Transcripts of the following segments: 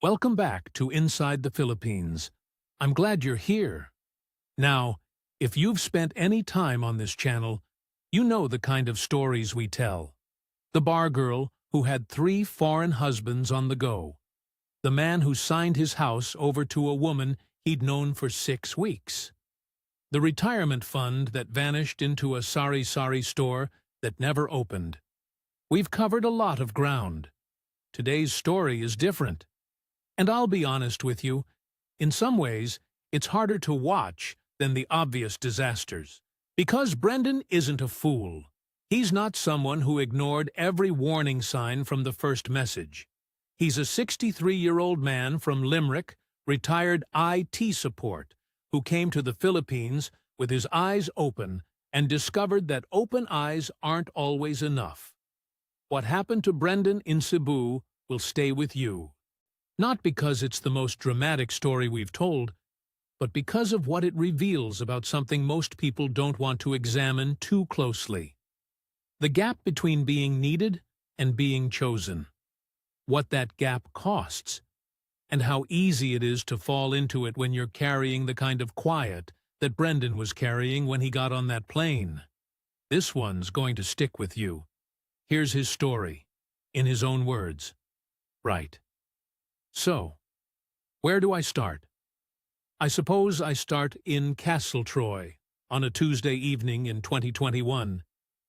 Welcome back to Inside the Philippines. I'm glad you're here. Now, if you've spent any time on this channel, you know the kind of stories we tell. The bar girl who had 3 foreign husbands on the go. The man who signed his house over to a woman he'd known for 6 weeks. The retirement fund that vanished into a sari-sari store that never opened. We've covered a lot of ground. Today's story is different. And I'll be honest with you, in some ways, it's harder to watch than the obvious disasters. Because Brendan isn't a fool. He's not someone who ignored every warning sign from the first message. He's a 63-year-old man from Limerick, retired IT support, who came to the Philippines with his eyes open and discovered that open eyes aren't always enough. What happened to Brendan in Cebu will stay with you. Not because it's the most dramatic story we've told, but because of what it reveals about something most people don't want to examine too closely. The gap between being needed and being chosen. What that gap costs, and how easy it is to fall into it when you're carrying the kind of quiet that Brendan was carrying when he got on that plane. This one's going to stick with you. Here's his story, in his own words. Right. So, where do I start? I suppose I start in Castletroy on a Tuesday evening in 2021,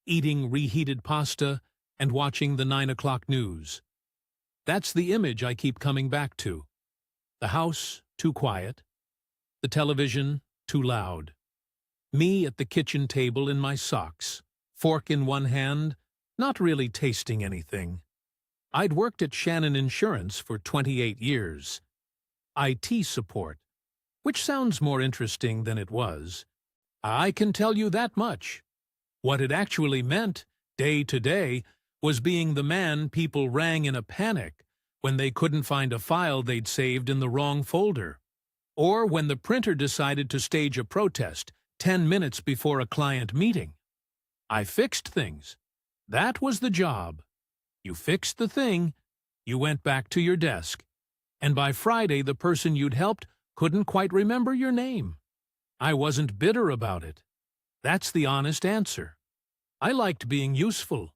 eating reheated pasta and watching the 9 o'clock news. That's the image I keep coming back to. The house, too quiet. The television, too loud. Me at the kitchen table in my socks, fork in one hand, not really tasting anything. I'd worked at Shannon Insurance for 28 years. IT support, which sounds more interesting than it was. I can tell you that much. What it actually meant, day to day, was being the man people rang in a panic when they couldn't find a file they'd saved in the wrong folder, or when the printer decided to stage a protest 10 minutes before a client meeting. I fixed things. That was the job. You fixed the thing, you went back to your desk, and by Friday the person you'd helped couldn't quite remember your name. I wasn't bitter about it. That's the honest answer. I liked being useful.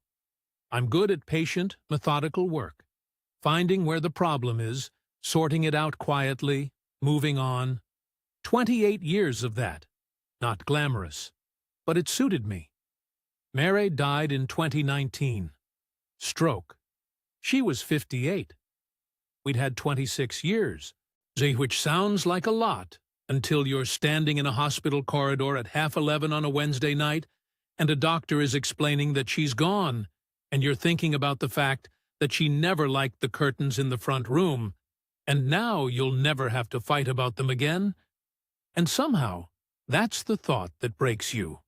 I'm good at patient, methodical work, finding where the problem is, sorting it out quietly, moving on. 28 years of that. Not glamorous, but it suited me. Mary died in 2019. Stroke. She was 58. We'd had 26 years, which sounds like a lot, until you're standing in a hospital corridor at 11:30 on a Wednesday night, and a doctor is explaining that she's gone, and you're thinking about the fact that she never liked the curtains in the front room, and now you'll never have to fight about them again. And somehow, that's the thought that breaks you.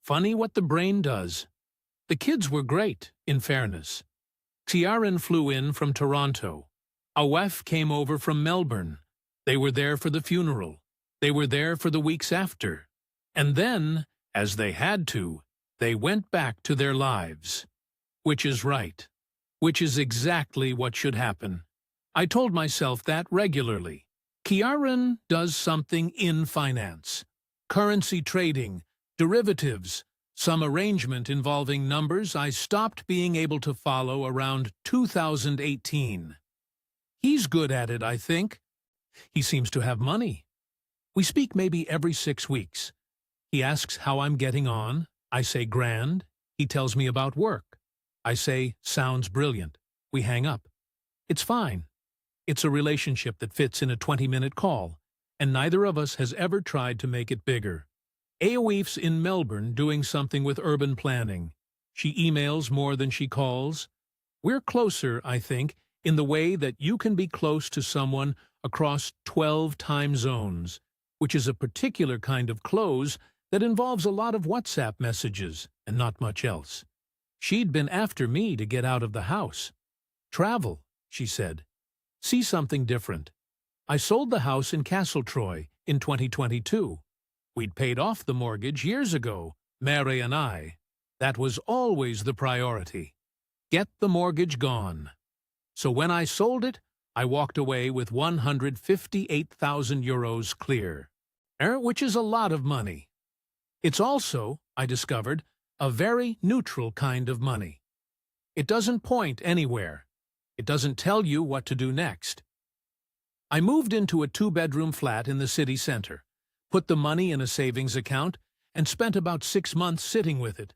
Funny what the brain does. The kids were great, in fairness. Ciaran flew in from Toronto. Awef came over from Melbourne. They were there for the funeral. They were there for the weeks after. And then, as they had to, they went back to their lives. Which is right. Which is exactly what should happen. I told myself that regularly. Ciaran does something in finance. Currency trading, derivatives, some arrangement involving numbers I stopped being able to follow around 2018. He's good at it, I think. He seems to have money. We speak maybe every 6 weeks. He asks how I'm getting on. I say grand. He tells me about work. I say, sounds brilliant. We hang up. It's fine. It's a relationship that fits in a 20-minute call, and neither of us has ever tried to make it bigger. Awef's in Melbourne doing something with urban planning. She emails more than she calls. We're closer, I think, in the way that you can be close to someone across 12 time zones, which is a particular kind of close that involves a lot of WhatsApp messages and not much else. She'd been after me to get out of the house. Travel, she said. See something different. I sold the house in Castletroy in 2022. We'd paid off the mortgage years ago, Mary and I. That was always the priority. Get the mortgage gone. So when I sold it, I walked away with 158,000 euros clear, which is a lot of money. It's also, I discovered, a very neutral kind of money. It doesn't point anywhere. It doesn't tell you what to do next. I moved into a 2-bedroom flat in the city center, put the money in a savings account, and spent about 6 months sitting with it.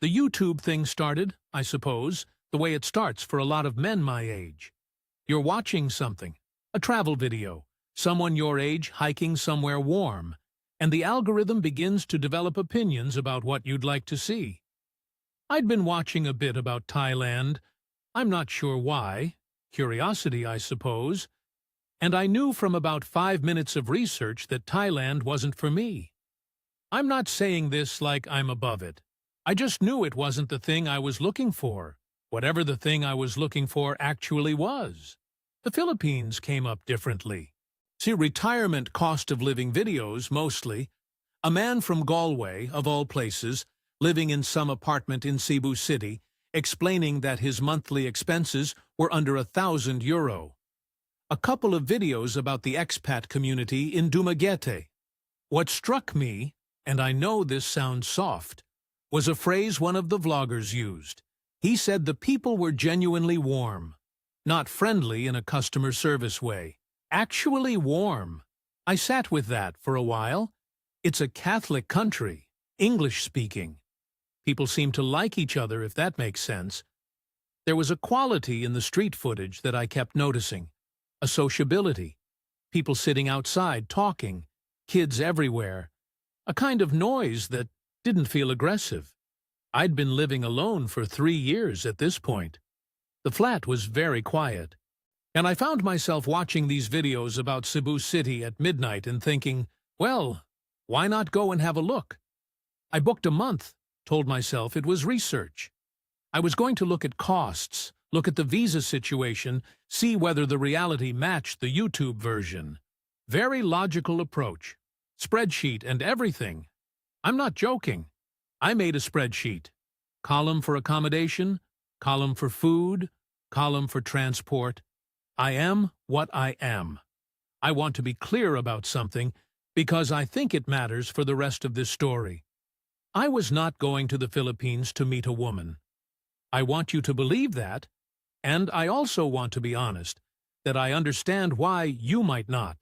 The YouTube thing started, I suppose, the way it starts for a lot of men my age. You're watching something, a travel video, someone your age hiking somewhere warm, and the algorithm begins to develop opinions about what you'd like to see. I'd been watching a bit about Thailand. I'm not sure why. Curiosity, I suppose. And I knew from about 5 minutes of research that Thailand wasn't for me. I'm not saying this like I'm above it. I just knew it wasn't the thing I was looking for, whatever the thing I was looking for actually was. The Philippines came up differently. See, retirement cost of living videos, mostly. A man from Galway, of all places, living in some apartment in Cebu City, explaining that his monthly expenses were under €1,000. A couple of videos about the expat community in Dumaguete. What struck me, and I know this sounds soft, was a phrase one of the vloggers used. He said the people were genuinely warm, not friendly in a customer service way. Actually warm. I sat with that for a while. It's a Catholic country, English-speaking. People seem to like each other, if that makes sense. There was a quality in the street footage that I kept noticing. A sociability. People sitting outside, talking. Kids everywhere. A kind of noise that didn't feel aggressive. I'd been living alone for 3 years at this point. The flat was very quiet. And I found myself watching these videos about Cebu City at midnight and thinking, well, why not go and have a look? I booked a month, told myself it was research. I was going to look at costs, look at the visa situation, see whether the reality matched the YouTube version. Very logical approach. Spreadsheet and everything. I'm not joking. I made a spreadsheet. Column for accommodation, column for food, column for transport. I am what I am. I want to be clear about something because I think it matters for the rest of this story. I was not going to the Philippines to meet a woman. I want you to believe that, and I also want to be honest, that I understand why you might not.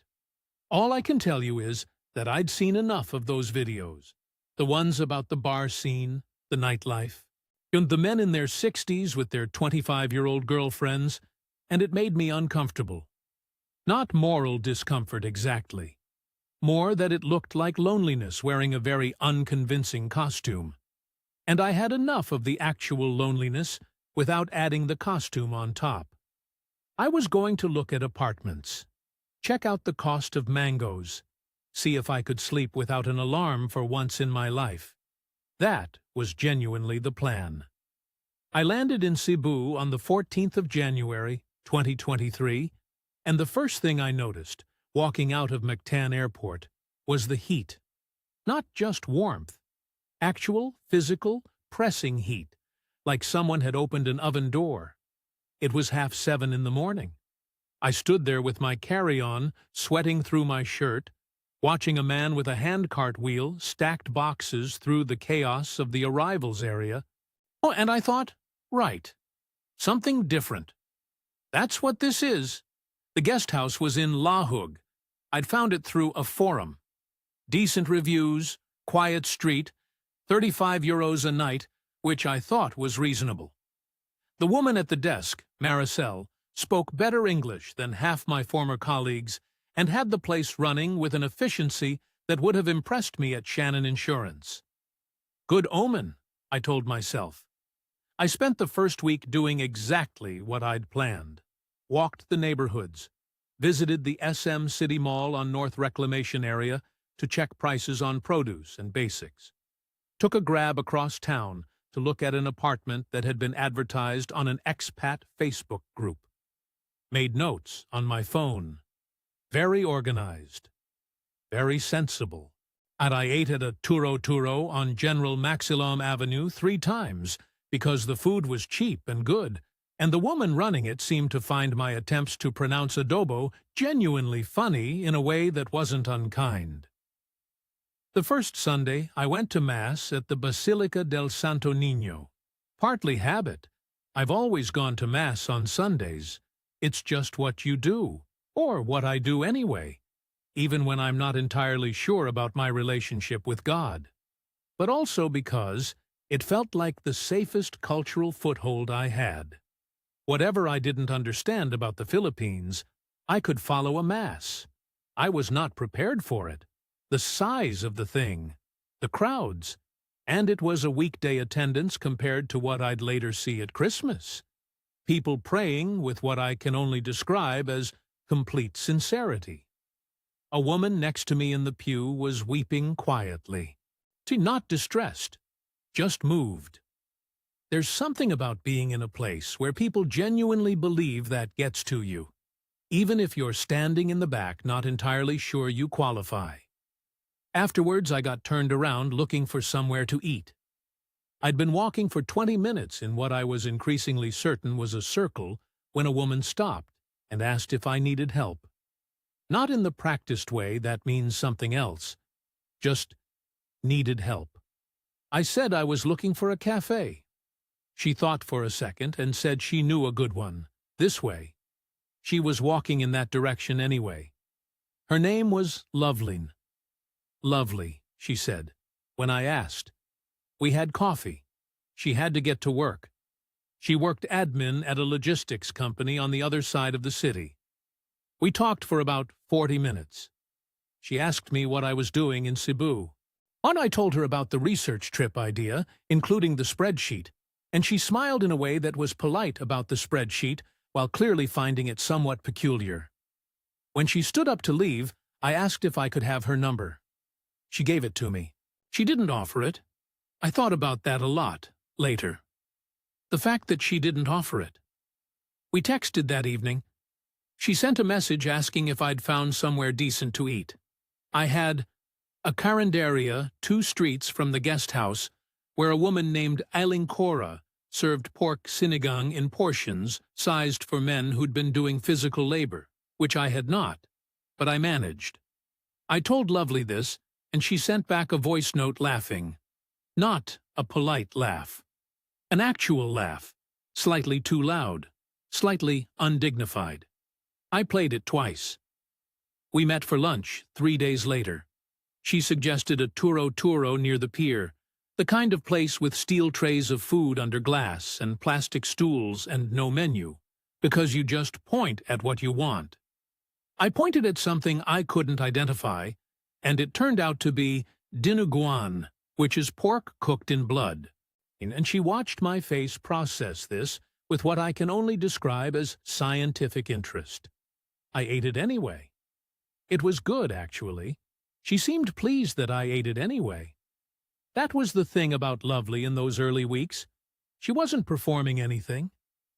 All I can tell you is that I'd seen enough of those videos, the ones about the bar scene, the nightlife, and the men in their 60s with their 25-year-old girlfriends, and it made me uncomfortable. Not moral discomfort exactly. More that it looked like loneliness wearing a very unconvincing costume. And I had enough of the actual loneliness without adding the costume on top. I was going to look at apartments, check out the cost of mangoes, see if I could sleep without an alarm for once in my life. That was genuinely the plan. I landed in Cebu on the 14th of January, 2023, and the first thing I noticed, walking out of Mactan Airport, was the heat. Not just warmth. Actual, physical, pressing heat, like someone had opened an oven door. It was 7:30 in the morning. I stood there with my carry-on, sweating through my shirt, watching a man with a handcart wheel stacked boxes through the chaos of the arrivals area. Oh, and I thought, right, something different. That's what this is. The guest house was in Lahug. I'd found it through a forum. Decent reviews, quiet street, €35 a night, which I thought was reasonable. The woman at the desk, Maricel, spoke better English than half my former colleagues and had the place running with an efficiency that would have impressed me at Shannon Insurance. Good omen, I told myself. I spent the first week doing exactly what I'd planned. Walked the neighborhoods, visited the SM City Mall on North Reclamation area to check prices on produce and basics. Took a grab across town to look at an apartment that had been advertised on an expat Facebook group. Made notes on my phone. Very organized. Very sensible. And I ate at a Turo on General Maxilom Avenue 3 times because the food was cheap and good, and the woman running it seemed to find my attempts to pronounce adobo genuinely funny in a way that wasn't unkind. The first Sunday, I went to Mass at the Basilica del Santo Niño. Partly habit. I've always gone to Mass on Sundays. It's just what you do, or what I do anyway, even when I'm not entirely sure about my relationship with God. But also because it felt like the safest cultural foothold I had. Whatever I didn't understand about the Philippines, I could follow a Mass. I was not prepared for it. The size of the thing, the crowds, and it was a weekday attendance compared to what I'd later see at Christmas. People praying with what I can only describe as complete sincerity. A woman next to me in the pew was weeping quietly. Not distressed, just moved. There's something about being in a place where people genuinely believe that gets to you, even if you're standing in the back not entirely sure you qualify. Afterwards, I got turned around looking for somewhere to eat. I'd been walking for 20 minutes in what I was increasingly certain was a circle when a woman stopped and asked if I needed help. Not in the practiced way that means something else, just needed help. I said I was looking for a cafe. She thought for a second and said she knew a good one, this way. She was walking in that direction anyway. Her name was Loveling. Lovely, she said, when I asked. We had coffee. She had to get to work. She worked admin at a logistics company on the other side of the city. We talked for about 40 minutes. She asked me what I was doing in Cebu. And I told her about the research trip idea, including the spreadsheet, and she smiled in a way that was polite about the spreadsheet while clearly finding it somewhat peculiar. When she stood up to leave, I asked if I could have her number. She gave it to me. She didn't offer it. I thought about that a lot, later. The fact that she didn't offer it. We texted that evening. She sent a message asking if I'd found somewhere decent to eat. I had a carinderia 2 streets from the guest house where a woman named Aling Cora served pork sinigang in portions sized for men who'd been doing physical labor, which I had not, but I managed. I told Lovely this, and she sent back a voice note laughing. Not a polite laugh. An actual laugh, slightly too loud, slightly undignified. I played it twice. We met for lunch 3 days later. She suggested a turo near the pier, the kind of place with steel trays of food under glass and plastic stools and no menu, because you just point at what you want. I pointed at something I couldn't identify, and it turned out to be dinuguan, which is pork cooked in blood. And she watched my face process this with what I can only describe as scientific interest. I ate it anyway. It was good, actually. She seemed pleased that I ate it anyway. That was the thing about Lovely in those early weeks. She wasn't performing anything.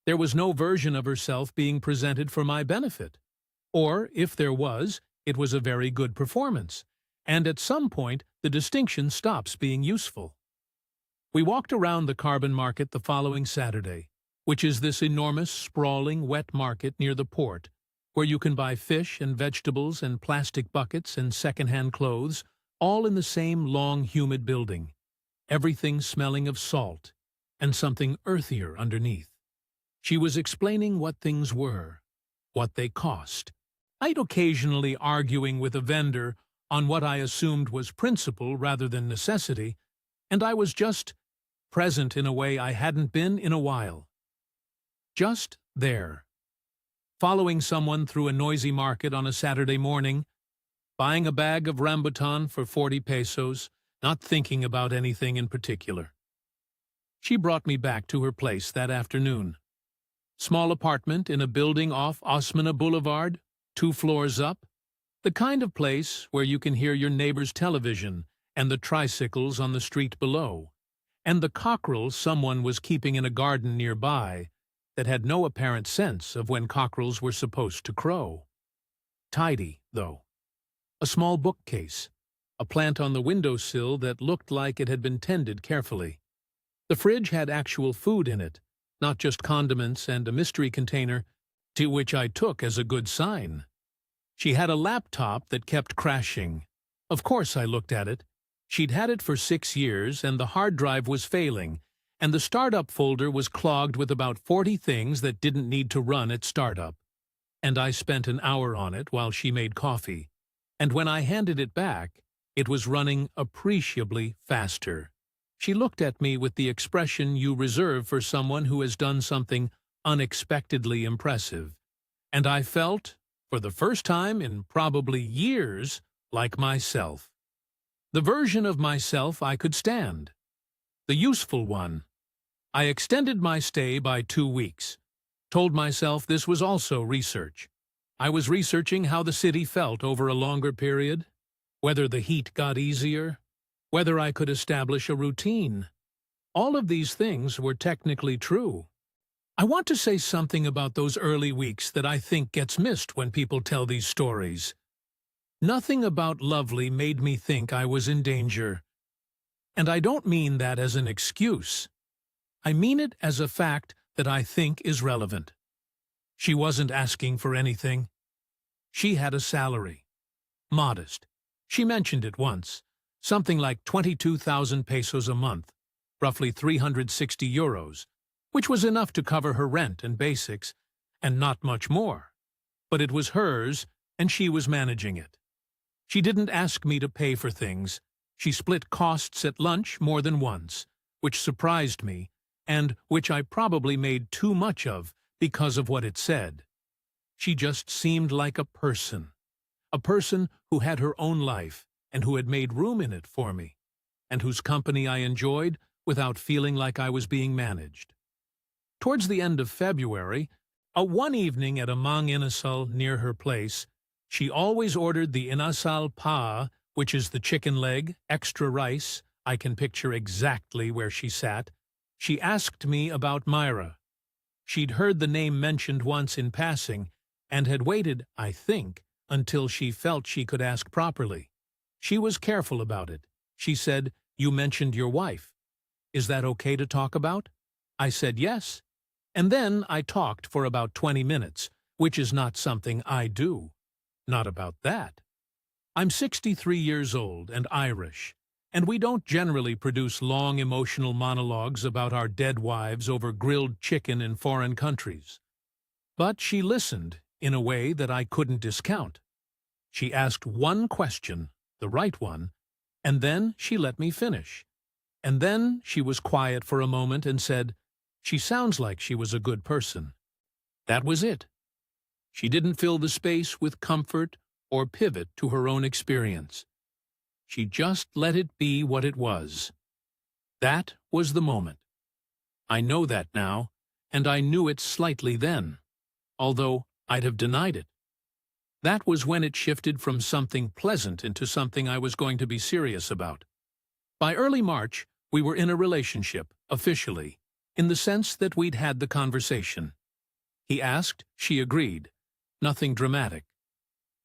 There was no version of herself being presented for my benefit. Or, if there was, it was a very good performance. And at some point, the distinction stops being useful. We walked around the carbon market the following Saturday, which is this enormous, sprawling, wet market near the port, where you can buy fish and vegetables and plastic buckets and second-hand clothes, all in the same long, humid building, everything smelling of salt and something earthier underneath. She was explaining what things were, what they cost. I'd occasionally arguing with a vendor on what I assumed was principle rather than necessity, and I was just present in a way I hadn't been in a while. Just there. Following someone through a noisy market on a Saturday morning, buying a bag of rambutan for 40 pesos, not thinking about anything in particular. She brought me back to her place that afternoon. Small apartment in a building off Osmana Boulevard, 2 floors up, the kind of place where you can hear your neighbor's television and the tricycles on the street below, and the cockerels someone was keeping in a garden nearby that had no apparent sense of when cockerels were supposed to crow. Tidy, though. A small bookcase, a plant on the windowsill that looked like it had been tended carefully. The fridge had actual food in it, not just condiments and a mystery container, to which I took as a good sign. She had a laptop that kept crashing. Of course I looked at it. She'd had it for 6 years, and the hard drive was failing, and the startup folder was clogged with about 40 things that didn't need to run at startup. And I spent an hour on it while she made coffee. And when I handed it back, it was running appreciably faster. She looked at me with the expression you reserve for someone who has done something unexpectedly impressive. And I felt, for the first time in probably years, like myself. The version of myself I could stand. The useful one. I extended my stay by 2 weeks. Told myself this was also research. I was researching how the city felt over a longer period, whether the heat got easier, whether I could establish a routine. All of these things were technically true. I want to say something about those early weeks that I think gets missed when people tell these stories. Nothing about Lovely made me think I was in danger. And I don't mean that as an excuse. I mean it as a fact that I think is relevant. She wasn't asking for anything. She had a salary. Modest. She mentioned it once. Something like 22,000 pesos a month, roughly 360 euros, which was enough to cover her rent and basics, and not much more. But it was hers, and she was managing it. She didn't ask me to pay for things. She split costs at lunch more than once, which surprised me, and which I probably made too much of because of what it said. She just seemed like a person who had her own life and who had made room in it for me, and whose company I enjoyed without feeling like I was being managed. Towards the end of February, one evening at a mang inasal near her place, she always ordered the inasal pa, which is the chicken leg, extra rice. I can picture exactly where she sat. She asked me about Myra. She'd heard the name mentioned once in passing, and had waited, I think, until she felt she could ask properly. She was careful about it. She said, "You mentioned your wife. Is that okay to talk about?" I said yes. And then I talked for about 20 minutes, which is not something I do. Not about that. I'm 63 years old and Irish, and we don't generally produce long emotional monologues about our dead wives over grilled chicken in foreign countries. But she listened in a way that I couldn't discount. She asked one question, the right one, and then she let me finish. And then she was quiet for a moment and said, "She sounds like she was a good person." That was it. She didn't fill the space with comfort or pivot to her own experience. She just let it be what it was. That was the moment. I know that now, and I knew it slightly then, although I'd have denied it. That was when it shifted from something pleasant into something I was going to be serious about. By early March, we were in a relationship, officially, in the sense that we'd had the conversation. He asked, she agreed. Nothing dramatic.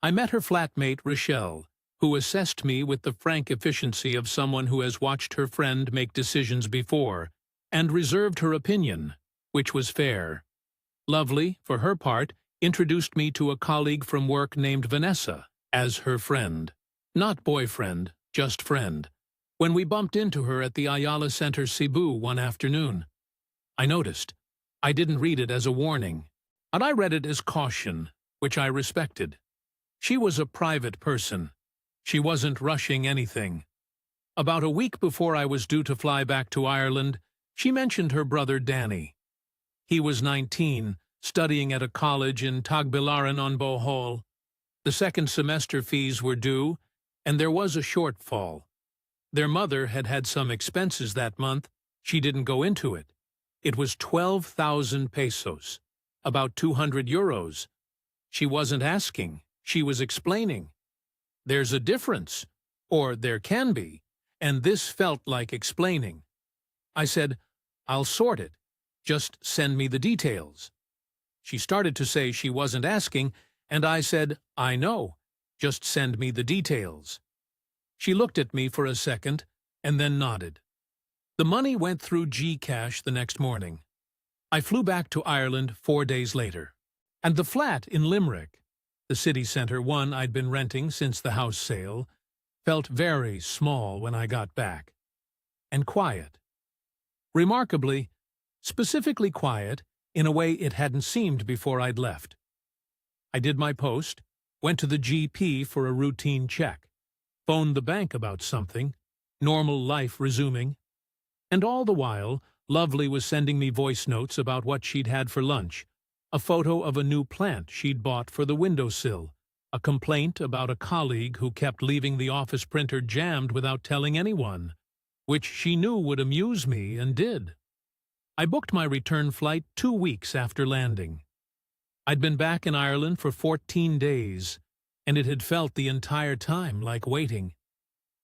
I met her flatmate, Rochelle, who assessed me with the frank efficiency of someone who has watched her friend make decisions before, and reserved her opinion, which was fair. Lovely, for her part, introduced me to a colleague from work named Vanessa as her friend. Not boyfriend, just friend. When we bumped into her at the Ayala Center Cebu one afternoon. I noticed. I didn't read it as a warning, but I read it as caution, which I respected. She was a private person. She wasn't rushing anything. About a week before I was due to fly back to Ireland, she mentioned her brother Danny. He was 19, studying at a college in Tagbilaran on Bohol. The second semester fees were due, and there was a shortfall. Their mother had had some expenses that month. She didn't go into it. It was 12,000 pesos, about 200 euros. She wasn't asking. She was explaining. There's a difference, or there can be, and this felt like explaining. I said, "I'll sort it. Just send me the details." She started to say she wasn't asking, and I said, "I know. Just send me the details." She looked at me for a second, and then nodded. The money went through GCash the next morning. I flew back to Ireland 4 days later. And the flat in Limerick, the city centre one I'd been renting since the house sale, felt very small when I got back. And quiet. Remarkably, specifically quiet in a way it hadn't seemed before I'd left. I did my post, went to the GP for a routine check, phoned the bank about something, normal life resuming, and all the while, Lovely was sending me voice notes about what she'd had for lunch, a photo of a new plant she'd bought for the windowsill, a complaint about a colleague who kept leaving the office printer jammed without telling anyone, which she knew would amuse me and did. I booked my return flight 2 weeks after landing. I'd been back in Ireland for 14 days, and it had felt the entire time like waiting.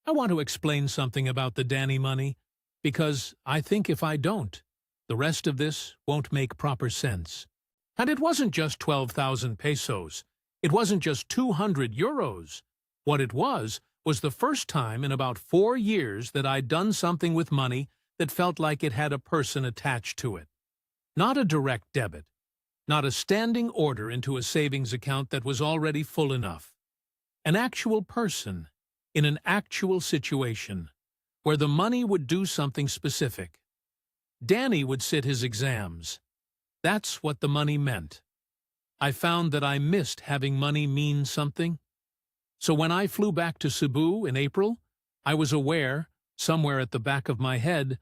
I want to explain something about the Danny money, because I think if I don't, the rest of this won't make proper sense. And it wasn't just 12,000 pesos. It wasn't just 200 euros. What it was the first time in about 4 years that I'd done something with money that felt like it had a person attached to it. Not a direct debit. Not a standing order into a savings account that was already full enough. An actual person, in an actual situation, where the money would do something specific. Danny would sit his exams. That's what the money meant. I found that I missed having money mean something. So when I flew back to Cebu in April, I was aware, somewhere at the back of my head,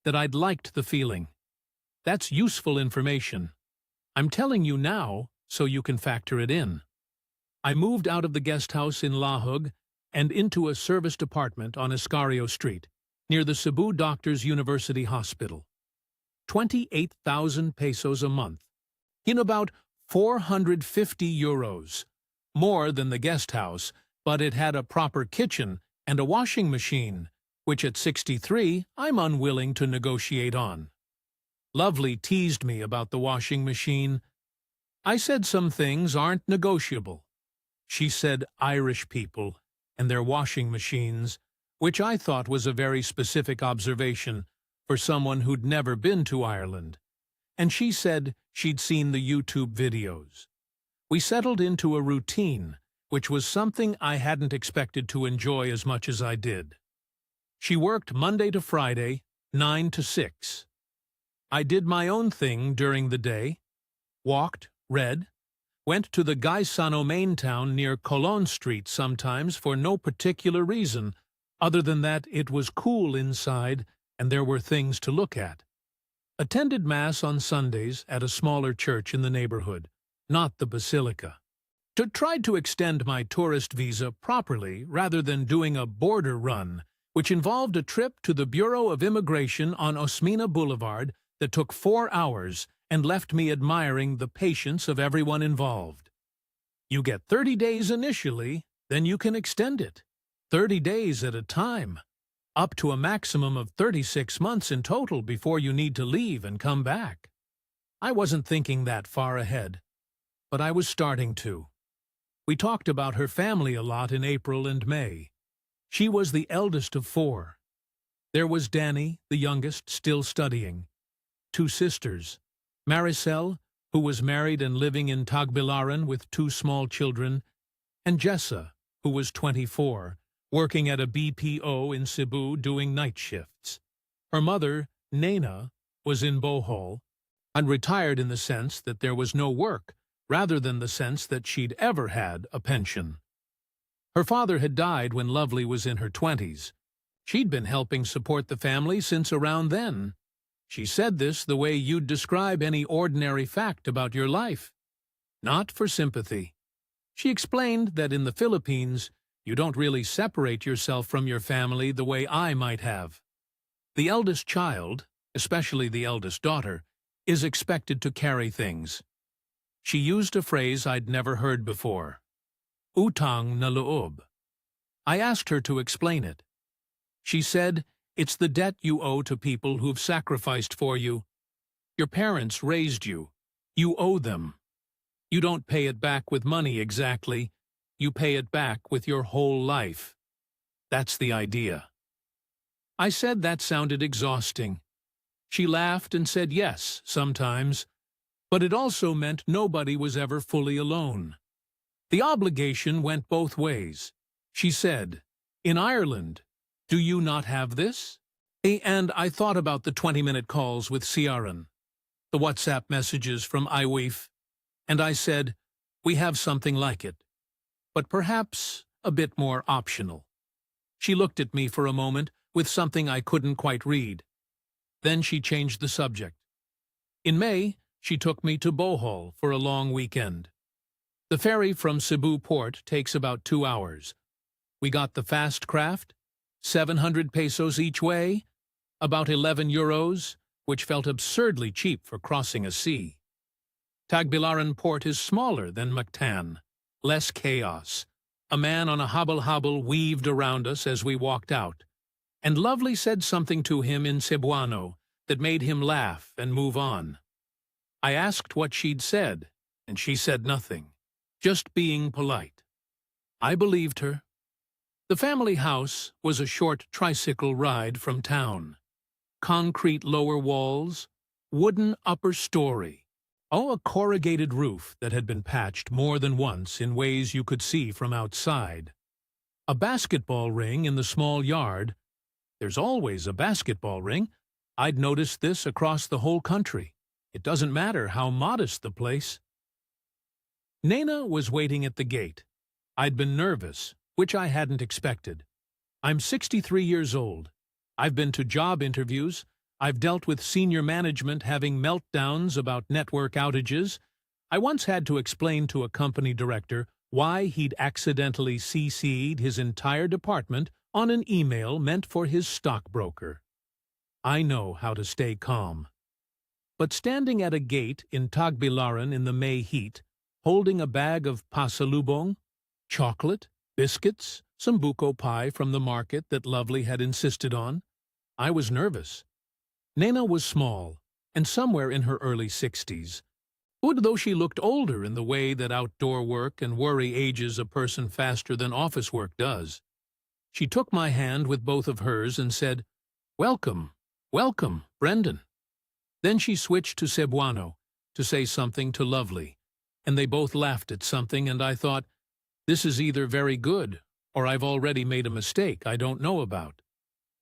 that I'd liked the feeling. That's useful information. I'm telling you now so you can factor it in. I moved out of the guest house in Lahug and into a serviced apartment on Escalating Street, near the Cebu Doctors University Hospital. 28,000 pesos a month, in about 450 euros, more than the guest house, but it had a proper kitchen and a washing machine, which at 63 I'm unwilling to negotiate on. Lovely teased me about the washing machine. I said some things aren't negotiable. She said Irish people and their washing machines, which I thought was a very specific observation for someone who'd never been to Ireland. And she said she'd seen the YouTube videos. We settled into a routine, which was something I hadn't expected to enjoy as much as I did. She worked Monday to Friday, 9 to 6. I did my own thing during the day, walked, read, went to the Gaisano main town near Colon Street sometimes for no particular reason, other than that it was cool inside and there were things to look at. Attended Mass on Sundays at a smaller church in the neighborhood, not the Basilica. Tried to extend my tourist visa properly rather than doing a border run, which involved a trip to the Bureau of Immigration on Osmeña Boulevard that took 4 hours and left me admiring the patience of everyone involved. You get 30 days initially, then you can extend it. 30 days at a time, up to a maximum of 36 months in total before you need to leave and come back. I wasn't thinking that far ahead, but I was starting to. We talked about her family a lot in April and May. She was the eldest of 4. There was Danny, the youngest, still studying. 2 sisters, Maricel, who was married and living in Tagbilaran with 2 small children, and Jessa, who was 24, working at a BPO in Cebu doing night shifts. Her mother, Nena, was in Bohol, and retired in the sense that there was no work, rather than the sense that she'd ever had a pension. Her father had died when Lovely was in her 20s. She'd been helping support the family since around then. She said this the way you'd describe any ordinary fact about your life. Not for sympathy. She explained that in the Philippines, you don't really separate yourself from your family the way I might have. The eldest child, especially the eldest daughter, is expected to carry things. She used a phrase I'd never heard before. Utang na loob. I asked her to explain it. She said, it's the debt you owe to people who've sacrificed for you. Your parents raised you. You owe them. You don't pay it back with money exactly. You pay it back with your whole life. That's the idea. I said that sounded exhausting. She laughed and said yes, sometimes, but it also meant nobody was ever fully alone. The obligation went both ways. She said, "In Ireland, do you not have this?" And I thought about the 20-minute calls with Ciaran, the WhatsApp messages from Iwif, and I said, "We have something like it, but perhaps a bit more optional." She looked at me for a moment with something I couldn't quite read. Then she changed the subject. In May, she took me to Bohol for a long weekend. The ferry from Cebu port takes about 2 hours. We got the fast craft, 700 pesos each way, about 11 euros, which felt absurdly cheap for crossing a sea. Tagbilaran port is smaller than Mactan, less chaos. A man on a habal-habal weaved around us as we walked out, and Lovely said something to him in Cebuano that made him laugh and move on. I asked what she'd said, and she said nothing, just being polite. I believed her. The family house was a short tricycle ride from town. Concrete lower walls, wooden upper story. Oh, a corrugated roof that had been patched more than once in ways you could see from outside. A basketball ring in the small yard. There's always a basketball ring. I'd noticed this across the whole country. It doesn't matter how modest the place. Nena was waiting at the gate. I'd been nervous, which I hadn't expected. I'm 63 years old. I've been to job interviews. I've dealt with senior management having meltdowns about network outages. I once had to explain to a company director why he'd accidentally CC'd his entire department on an email meant for his stockbroker. I know how to stay calm. But standing at a gate in Tagbilaran in the May heat, holding a bag of pasalubong, chocolate, biscuits, some buko pie from the market that Lovely had insisted on, I was nervous. Nena was small, and somewhere in her early 60s. Good though she looked older in the way that outdoor work and worry ages a person faster than office work does. She took my hand with both of hers and said, "Welcome, welcome, Brendan." Then she switched to Cebuano to say something to Lovely, and they both laughed at something, and I thought, this is either very good or I've already made a mistake I don't know about.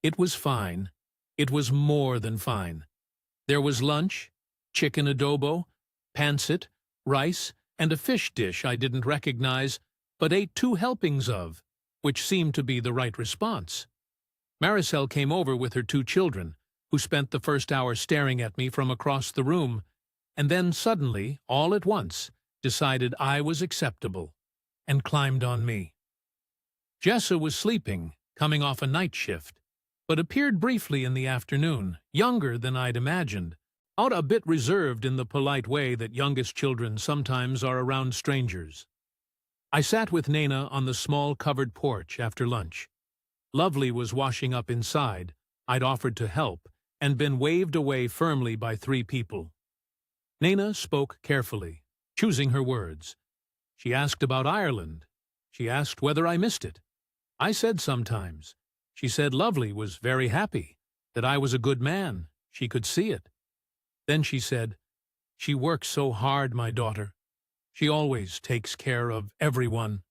It was fine. It was more than fine. There was lunch, chicken adobo, pancit, rice, and a fish dish I didn't recognize, but ate 2 helpings of, which seemed to be the right response. Maricel came over with her 2 children, who spent the first hour staring at me from across the room, and then suddenly, all at once, decided I was acceptable, and climbed on me. Jessa was sleeping, coming off a night shift, but appeared briefly in the afternoon, younger than I'd imagined, out a bit reserved in the polite way that youngest children sometimes are around strangers. I sat with Nena on the small covered porch after lunch. Lovely was washing up inside. I'd offered to help, and been waved away firmly by 3 people. Nena spoke carefully, choosing her words. She asked about Ireland. She asked whether I missed it. I said sometimes. She said Lovely was very happy, that I was a good man. She could see it. Then she said, "She works so hard, my daughter. She always takes care of everyone.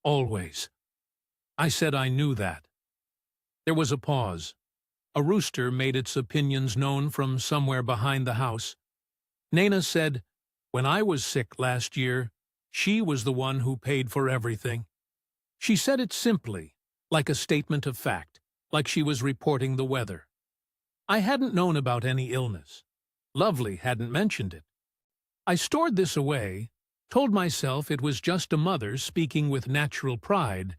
Always." I said I knew that. There was a pause. A rooster made its opinions known from somewhere behind the house. Nena said, "When I was sick last year, she was the one who paid for everything." She said it simply, like a statement of fact, like she was reporting the weather. I hadn't known about any illness. Lovely hadn't mentioned it. I stored this away, told myself it was just a mother speaking with natural pride,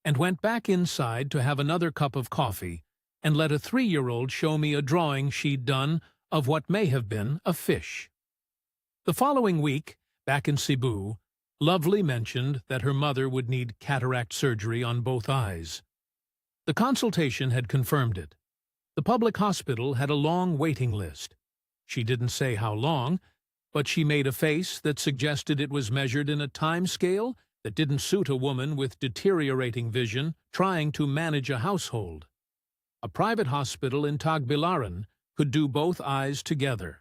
and went back inside to have another cup of coffee and let a 3-year-old show me a drawing she'd done of what may have been a fish. The following week, back in Cebu, Lovely mentioned that her mother would need cataract surgery on both eyes. The consultation had confirmed it. The public hospital had a long waiting list. She didn't say how long, but she made a face that suggested it was measured in a time scale that didn't suit a woman with deteriorating vision trying to manage a household. A private hospital in Tagbilaran could do both eyes together.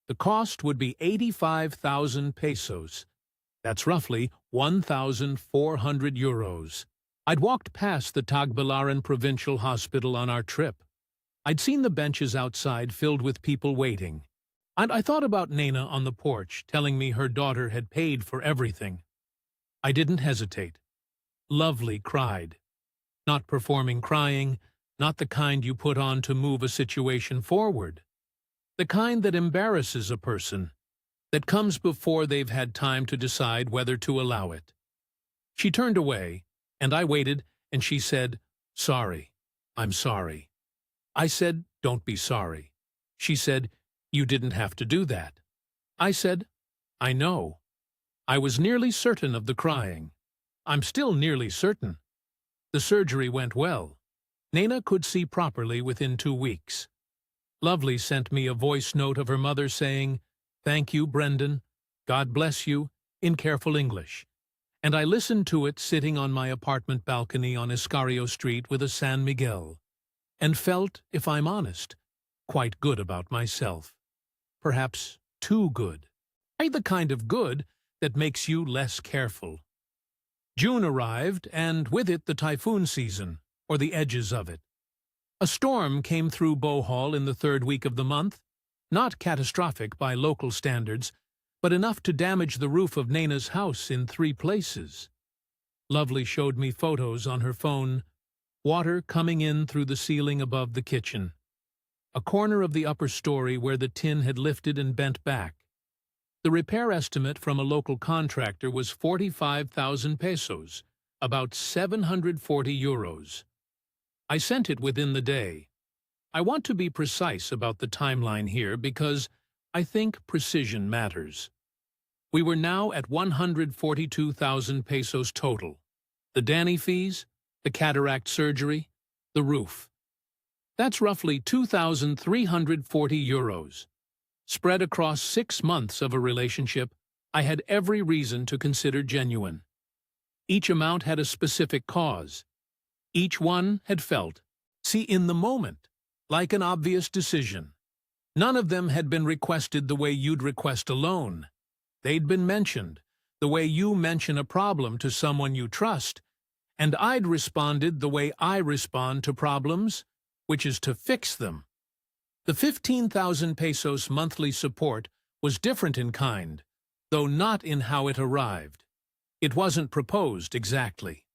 The cost would be 85,000 pesos. That's roughly 1,400 euros. I'd walked past the Tagbilaran Provincial Hospital on our trip. I'd seen the benches outside filled with people waiting. And I thought about Nena on the porch, telling me her daughter had paid for everything. I didn't hesitate. Lovely cried. Not performing crying, not the kind you put on to move a situation forward. The kind that embarrasses a person, that comes before they've had time to decide whether to allow it. She turned away, and I waited, and she said, "Sorry, I'm sorry." I said, "Don't be sorry." She said, "You didn't have to do that." I said, "I know." I was nearly certain of the crying. I'm still nearly certain. The surgery went well. Nena could see properly within 2 weeks. Lovely sent me a voice note of her mother saying, "Thank you, Brendan. God bless you," in careful English. And I listened to it sitting on my apartment balcony on Escalating Street with a San Miguel, and felt, if I'm honest, quite good about myself. Perhaps too good. The kind of good that makes you less careful. June arrived, and with it the typhoon season, or the edges of it. A storm came through Bohol in the 3rd week of the month, not catastrophic by local standards, but enough to damage the roof of Nena's house in 3 places. Lovely showed me photos on her phone, water coming in through the ceiling above the kitchen, a corner of the upper story where the tin had lifted and bent back. The repair estimate from a local contractor was 45,000 pesos, about 740 euros. I sent it within the day. I want to be precise about the timeline here because I think precision matters. We were now at 142,000 pesos total. The Danny fees, the cataract surgery, the roof. That's roughly 2,340 euros. Spread across 6 months of a relationship, I had every reason to consider genuine. Each amount had a specific cause. Each one had felt, see, in the moment, like an obvious decision. None of them had been requested the way you'd request a loan. They'd been mentioned, the way you mention a problem to someone you trust, and I'd responded the way I respond to problems, which is to fix them. The 15,000 pesos monthly support was different in kind, though not in how it arrived. It wasn't proposed exactly.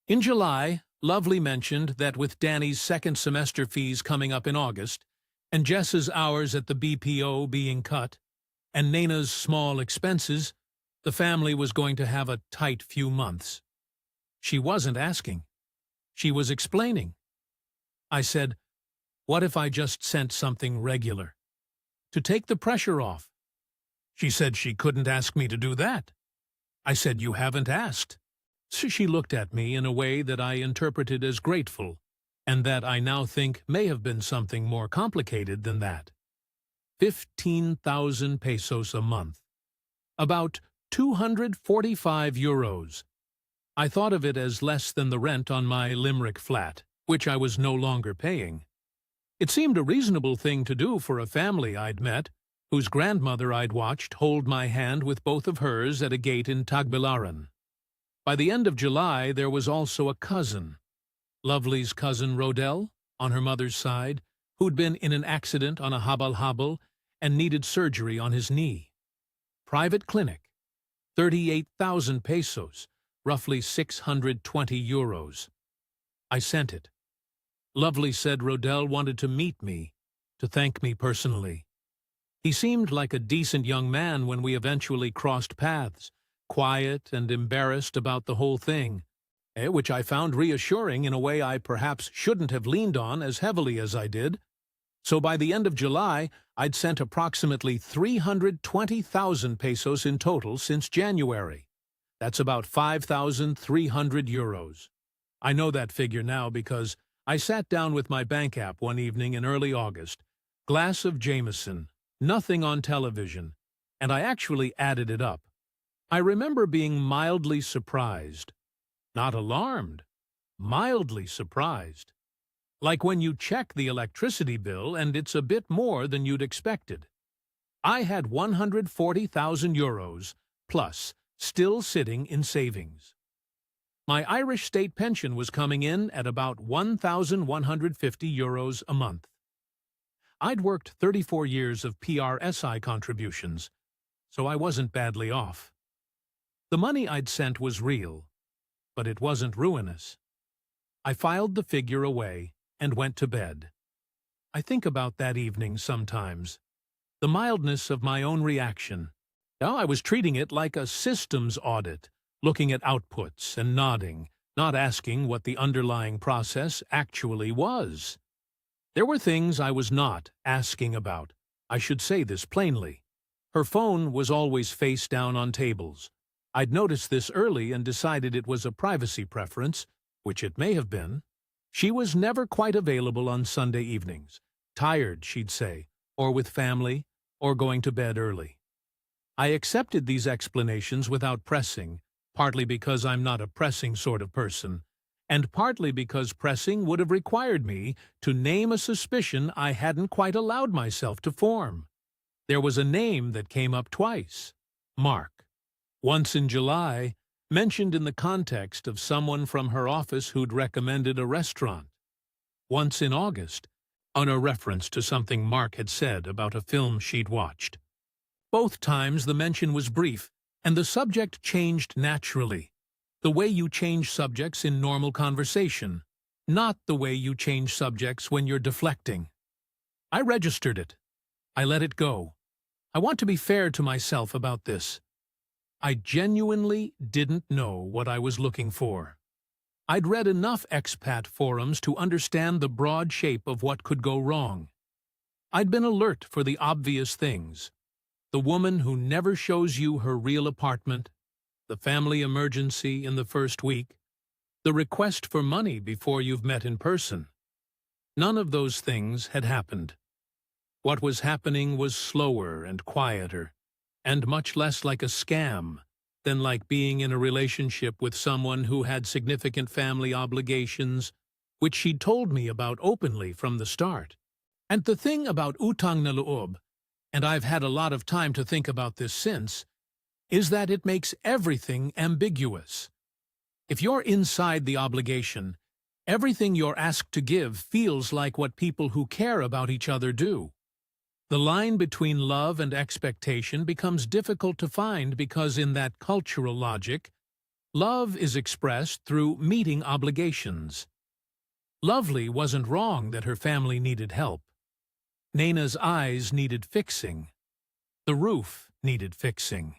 In July, Lovely mentioned that with Danny's 2nd semester fees coming up in August, and Jess's hours at the BPO being cut, and Nena's small expenses, the family was going to have a tight few months. She wasn't asking. She was explaining. I said, "What if I just sent something regular? To take the pressure off." She said she couldn't ask me to do that. I said, "You haven't asked." So she looked at me in a way that I interpreted as grateful, and that I now think may have been something more complicated than that. 15,000 pesos a month. About 245 euros. I thought of it as less than the rent on my Limerick flat, which I was no longer paying. It seemed a reasonable thing to do for a family I'd met, whose grandmother I'd watched hold my hand with both of hers at a gate in Tagbilaran. By the end of July, there was also a cousin, Lovely's cousin Rodel, on her mother's side, who'd been in an accident on a habal-habal and needed surgery on his knee. Private clinic, 38,000 pesos, roughly 620 euros. I sent it. Lovely said Rodel wanted to meet me, to thank me personally. He seemed like a decent young man when we eventually crossed paths, quiet and embarrassed about the whole thing, which I found reassuring in a way I perhaps shouldn't have leaned on as heavily as I did. So by the end of July, I'd sent approximately 320,000 pesos in total since January. That's about 5,300 euros. I know that figure now because I sat down with my bank app one evening in early August, glass of Jameson, nothing on television, and I actually added it up. I remember being mildly surprised. Not alarmed, mildly surprised. Like when you check the electricity bill and it's a bit more than you'd expected. I had 140,000 euros, plus, still sitting in savings. My Irish state pension was coming in at about 1,150 euros a month. I'd worked 34 years of PRSI contributions, so I wasn't badly off. The money I'd sent was real, but it wasn't ruinous. I filed the figure away and went to bed. I think about that evening sometimes. The mildness of my own reaction. Now I was treating it like a systems audit, looking at outputs and nodding, not asking what the underlying process actually was. There were things I was not asking about. I should say this plainly. Her phone was always face down on tables. I'd noticed this early and decided it was a privacy preference, which it may have been. She was never quite available on Sunday evenings. Tired, she'd say, or with family, or going to bed early. I accepted these explanations without pressing, partly because I'm not a pressing sort of person, and partly because pressing would have required me to name a suspicion I hadn't quite allowed myself to form. There was a name that came up twice: Mark. Once in July, mentioned in the context of someone from her office who'd recommended a restaurant. Once in August, on a reference to something Mark had said about a film she'd watched. Both times the mention was brief, and the subject changed naturally, the way you change subjects in normal conversation, not the way you change subjects when you're deflecting. I registered it. I let it go. I want to be fair to myself about this. I genuinely didn't know what I was looking for. I'd read enough expat forums to understand the broad shape of what could go wrong. I'd been alert for the obvious things: the woman who never shows you her real apartment, the family emergency in the first week, the request for money before you've met in person. None of those things had happened. What was happening was slower and quieter, and much less like a scam than like being in a relationship with someone who had significant family obligations, which she'd told me about openly from the start. And the thing about utang na loob, and I've had a lot of time to think about this since, is that it makes everything ambiguous. If you're inside the obligation, everything you're asked to give feels like what people who care about each other do. The line between love and expectation becomes difficult to find because in that cultural logic, love is expressed through meeting obligations. Lovely wasn't wrong that her family needed help. Naina's eyes needed fixing. The roof needed fixing.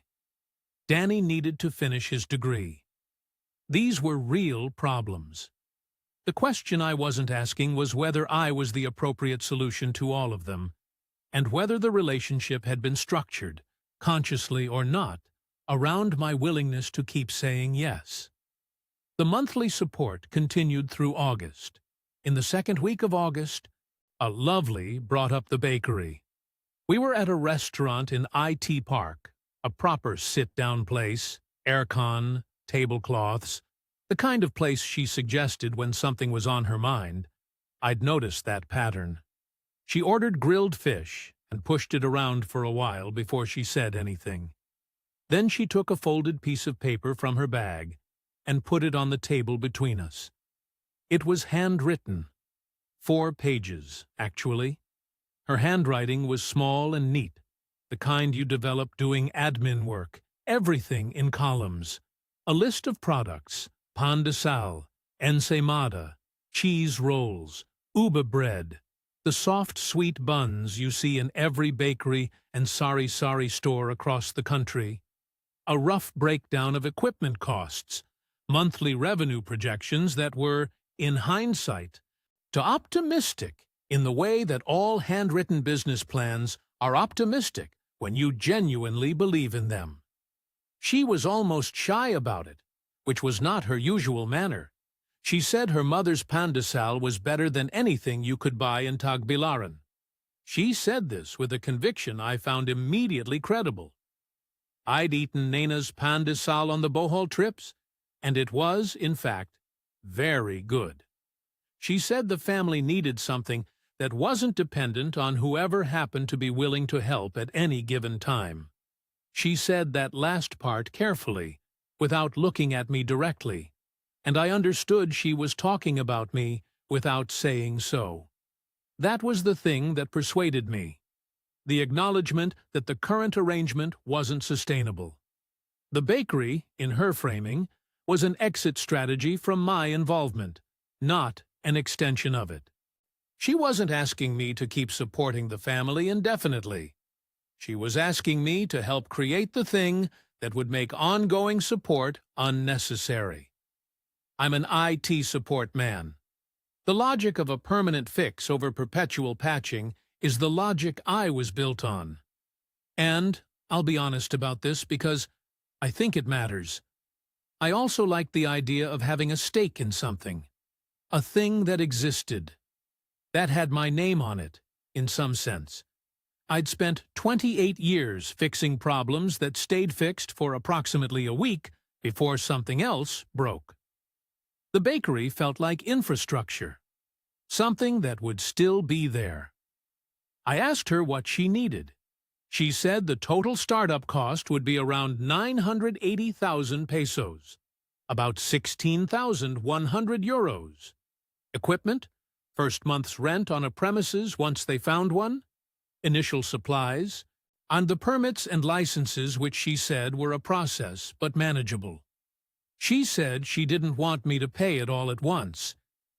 Danny needed to finish his degree. These were real problems. The question I wasn't asking was whether I was the appropriate solution to all of them, and whether the relationship had been structured, consciously or not, around my willingness to keep saying yes. The monthly support continued through August. In the second week of August, a lovely brought up the bakery. We were at a restaurant in IT Park, a proper sit-down place, aircon, tablecloths, the kind of place she suggested when something was on her mind. I'd noticed that pattern. She ordered grilled fish and pushed it around for a while before she said anything. Then she took a folded piece of paper from her bag and put it on the table between us. It was handwritten. 4 pages, actually. Her handwriting was small and neat, the kind you develop doing admin work, everything in columns. A list of products: pan de sal, ensaimada, cheese rolls, uba bread, the soft, sweet buns you see in every bakery and sari-sari store across the country. A rough breakdown of equipment costs, monthly revenue projections that were, in hindsight, too optimistic in the way that all handwritten business plans are optimistic when you genuinely believe in them. She was almost shy about it, which was not her usual manner. She said her mother's pan de sal was better than anything you could buy in Tagbilaran. She said this with a conviction I found immediately credible. I'd eaten Naina's pan de sal on the Bohol trips, and it was, in fact, very good. She said the family needed something that wasn't dependent on whoever happened to be willing to help at any given time. She said that last part carefully, without looking at me directly, and I understood she was talking about me without saying so. That was the thing that persuaded me. The acknowledgement that the current arrangement wasn't sustainable. The bakery, in her framing, was an exit strategy from my involvement, not an extension of it. She wasn't asking me to keep supporting the family indefinitely. She was asking me to help create the thing that would make ongoing support unnecessary. I'm an IT support man. The logic of a permanent fix over perpetual patching is the logic I was built on. And I'll be honest about this because I think it matters. I also like the idea of having a stake in something, a thing that existed, that had my name on it, in some sense. I'd spent 28 years fixing problems that stayed fixed for approximately a week before something else broke. The bakery felt like infrastructure, something that would still be there. I asked her what she needed. She said the total startup cost would be around 980,000 pesos, about 16,100 euros. Equipment, first month's rent on a premises once they found one, initial supplies, and the permits and licenses which she said were a process but manageable. She said she didn't want me to pay it all at once.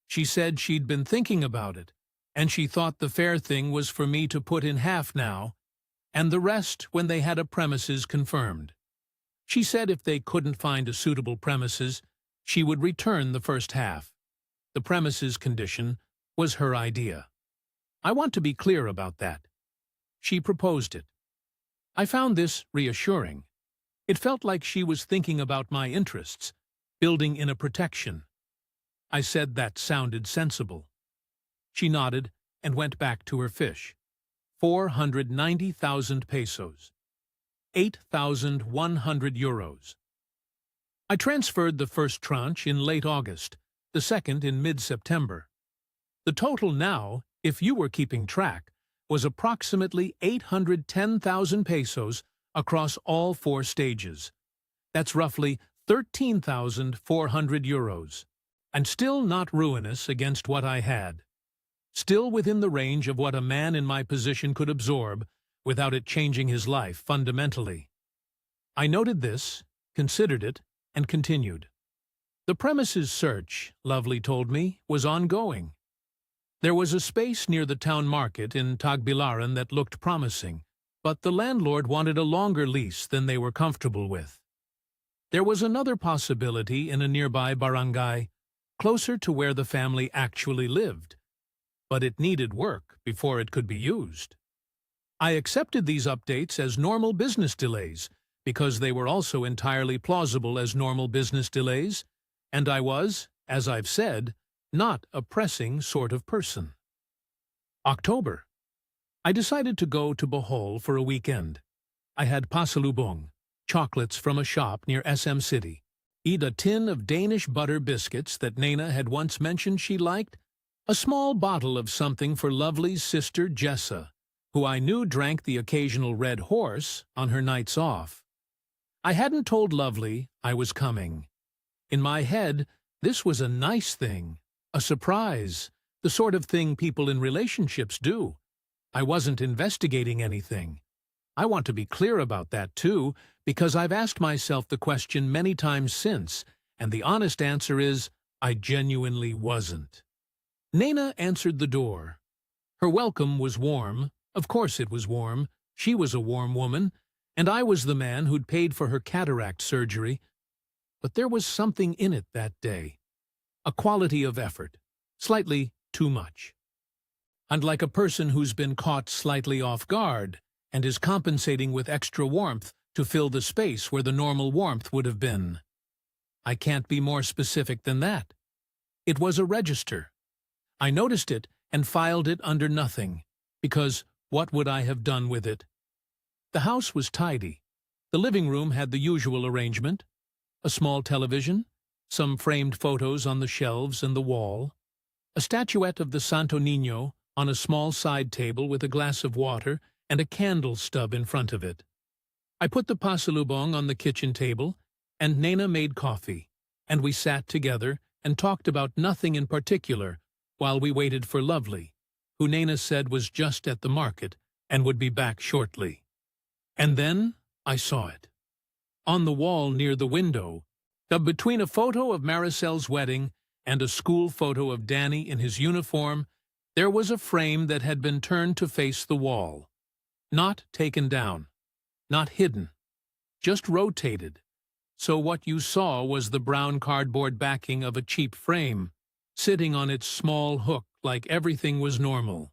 She said she'd been thinking about it, and she thought the fair thing was for me to put in half now, and the rest when they had a premises confirmed. She said if they couldn't find a suitable premises, she would return the first half. The premises condition was her idea. I want to be clear about that. She proposed it. I found this reassuring. It felt like she was thinking about my interests, building in a protection. I said that sounded sensible. She nodded and went back to her fish. 490,000 pesos. 8,100 euros. I transferred the first tranche in late August, the second in mid-September. The total now, if you were keeping track, was approximately 810,000 pesos across all 4 stages. That's roughly 13,400 euros, and still not ruinous against what I had. Still within the range of what a man in my position could absorb without it changing his life fundamentally. I noted this, considered it, and continued. The premises search, Lovely told me, was ongoing. There was a space near the town market in Tagbilaran that looked promising, but the landlord wanted a longer lease than they were comfortable with. There was another possibility in a nearby barangay, closer to where the family actually lived, but it needed work before it could be used. I accepted these updates as normal business delays because they were also entirely plausible as normal business delays, and I was, as I've said, not a pressing sort of person. October. I decided to go to Bohol for a weekend. I had pasalubong, chocolates from a shop near SM City, eat a tin of Danish butter biscuits that Nana had once mentioned she liked, a small bottle of something for Lovely's sister Jessa, who I knew drank the occasional Red Horse on her nights off. I hadn't told Lovely I was coming. In my head, this was a nice thing, a surprise, the sort of thing people in relationships do. I wasn't investigating anything. I want to be clear about that too, because I've asked myself the question many times since, and the honest answer is, I genuinely wasn't. Nana answered the door. Her welcome was warm. Of course it was warm. She was a warm woman, and I was the man who'd paid for her cataract surgery. But there was something in it that day. A quality of effort. Slightly too much. And like a person who's been caught slightly off guard and is compensating with extra warmth to fill the space where the normal warmth would have been. I can't be more specific than that. It was a register. I noticed it and filed it under nothing, because what would I have done with it? The house was tidy. The living room had the usual arrangement, a small television, some framed photos on the shelves and the wall. A statuette of the Santo Niño on a small side table with a glass of water and a candle stub in front of it. I put the pasalubong on the kitchen table, and Nena made coffee, and we sat together and talked about nothing in particular while we waited for Lovely, who Nena said was just at the market and would be back shortly. And then I saw it. On the wall near the window, between a photo of Maricel's wedding and a school photo of Danny in his uniform, there was a frame that had been turned to face the wall. Not taken down, not hidden, just rotated. So what you saw was the brown cardboard backing of a cheap frame, sitting on its small hook like everything was normal.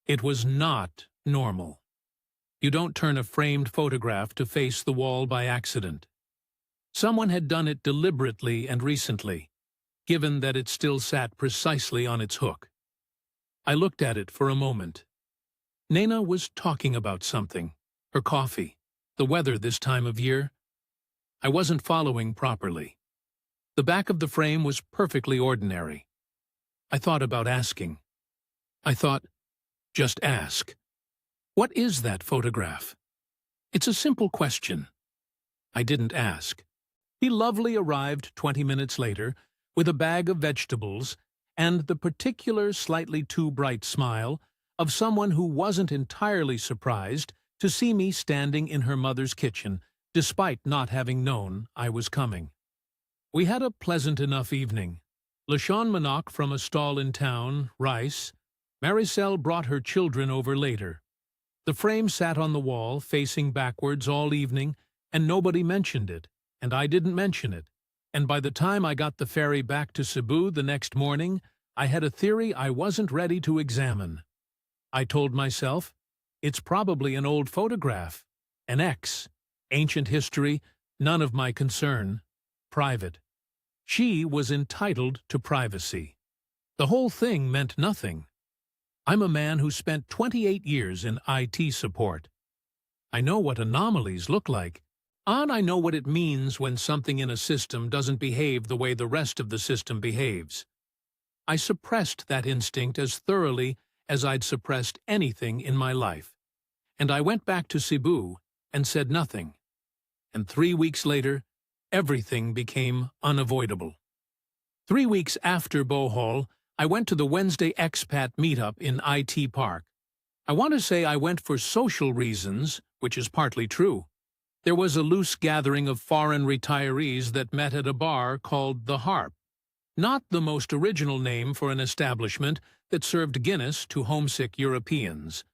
It was not normal. You don't turn a framed photograph to face the wall by accident. Someone had done it deliberately and recently, given that it still sat precisely on its hook. I looked at it for a moment. Nena was talking about something, her coffee, the weather this time of year. I wasn't following properly. The back of the frame was perfectly ordinary. I thought about asking. I thought, just ask. What is that photograph? It's a simple question. I didn't ask. He Lovely arrived 20 minutes later with a bag of vegetables and the particular slightly too bright smile of someone who wasn't entirely surprised to see me standing in her mother's kitchen, despite not having known I was coming. We had a pleasant enough evening. LaShawn Manock from a stall in town, rice. Maricel brought her children over later. The frame sat on the wall, facing backwards all evening, and nobody mentioned it, and I didn't mention it. And by the time I got the ferry back to Cebu the next morning, I had a theory I wasn't ready to examine. I told myself, it's probably an old photograph, an X, ancient history, none of my concern, private. She was entitled to privacy. The whole thing meant nothing. I'm a man who spent 28 years in IT support. I know what anomalies look like, and I know what it means when something in a system doesn't behave the way the rest of the system behaves. I suppressed that instinct as thoroughly as I'd suppressed anything in my life. And I went back to Cebu and said nothing. And 3 weeks later, everything became unavoidable. 3 weeks after Bohol, I went to the Wednesday expat meetup in IT Park. I want to say I went for social reasons, which is partly true. There was a loose gathering of foreign retirees that met at a bar called The Harp. Not the most original name for an establishment that served Guinness to homesick Europeans.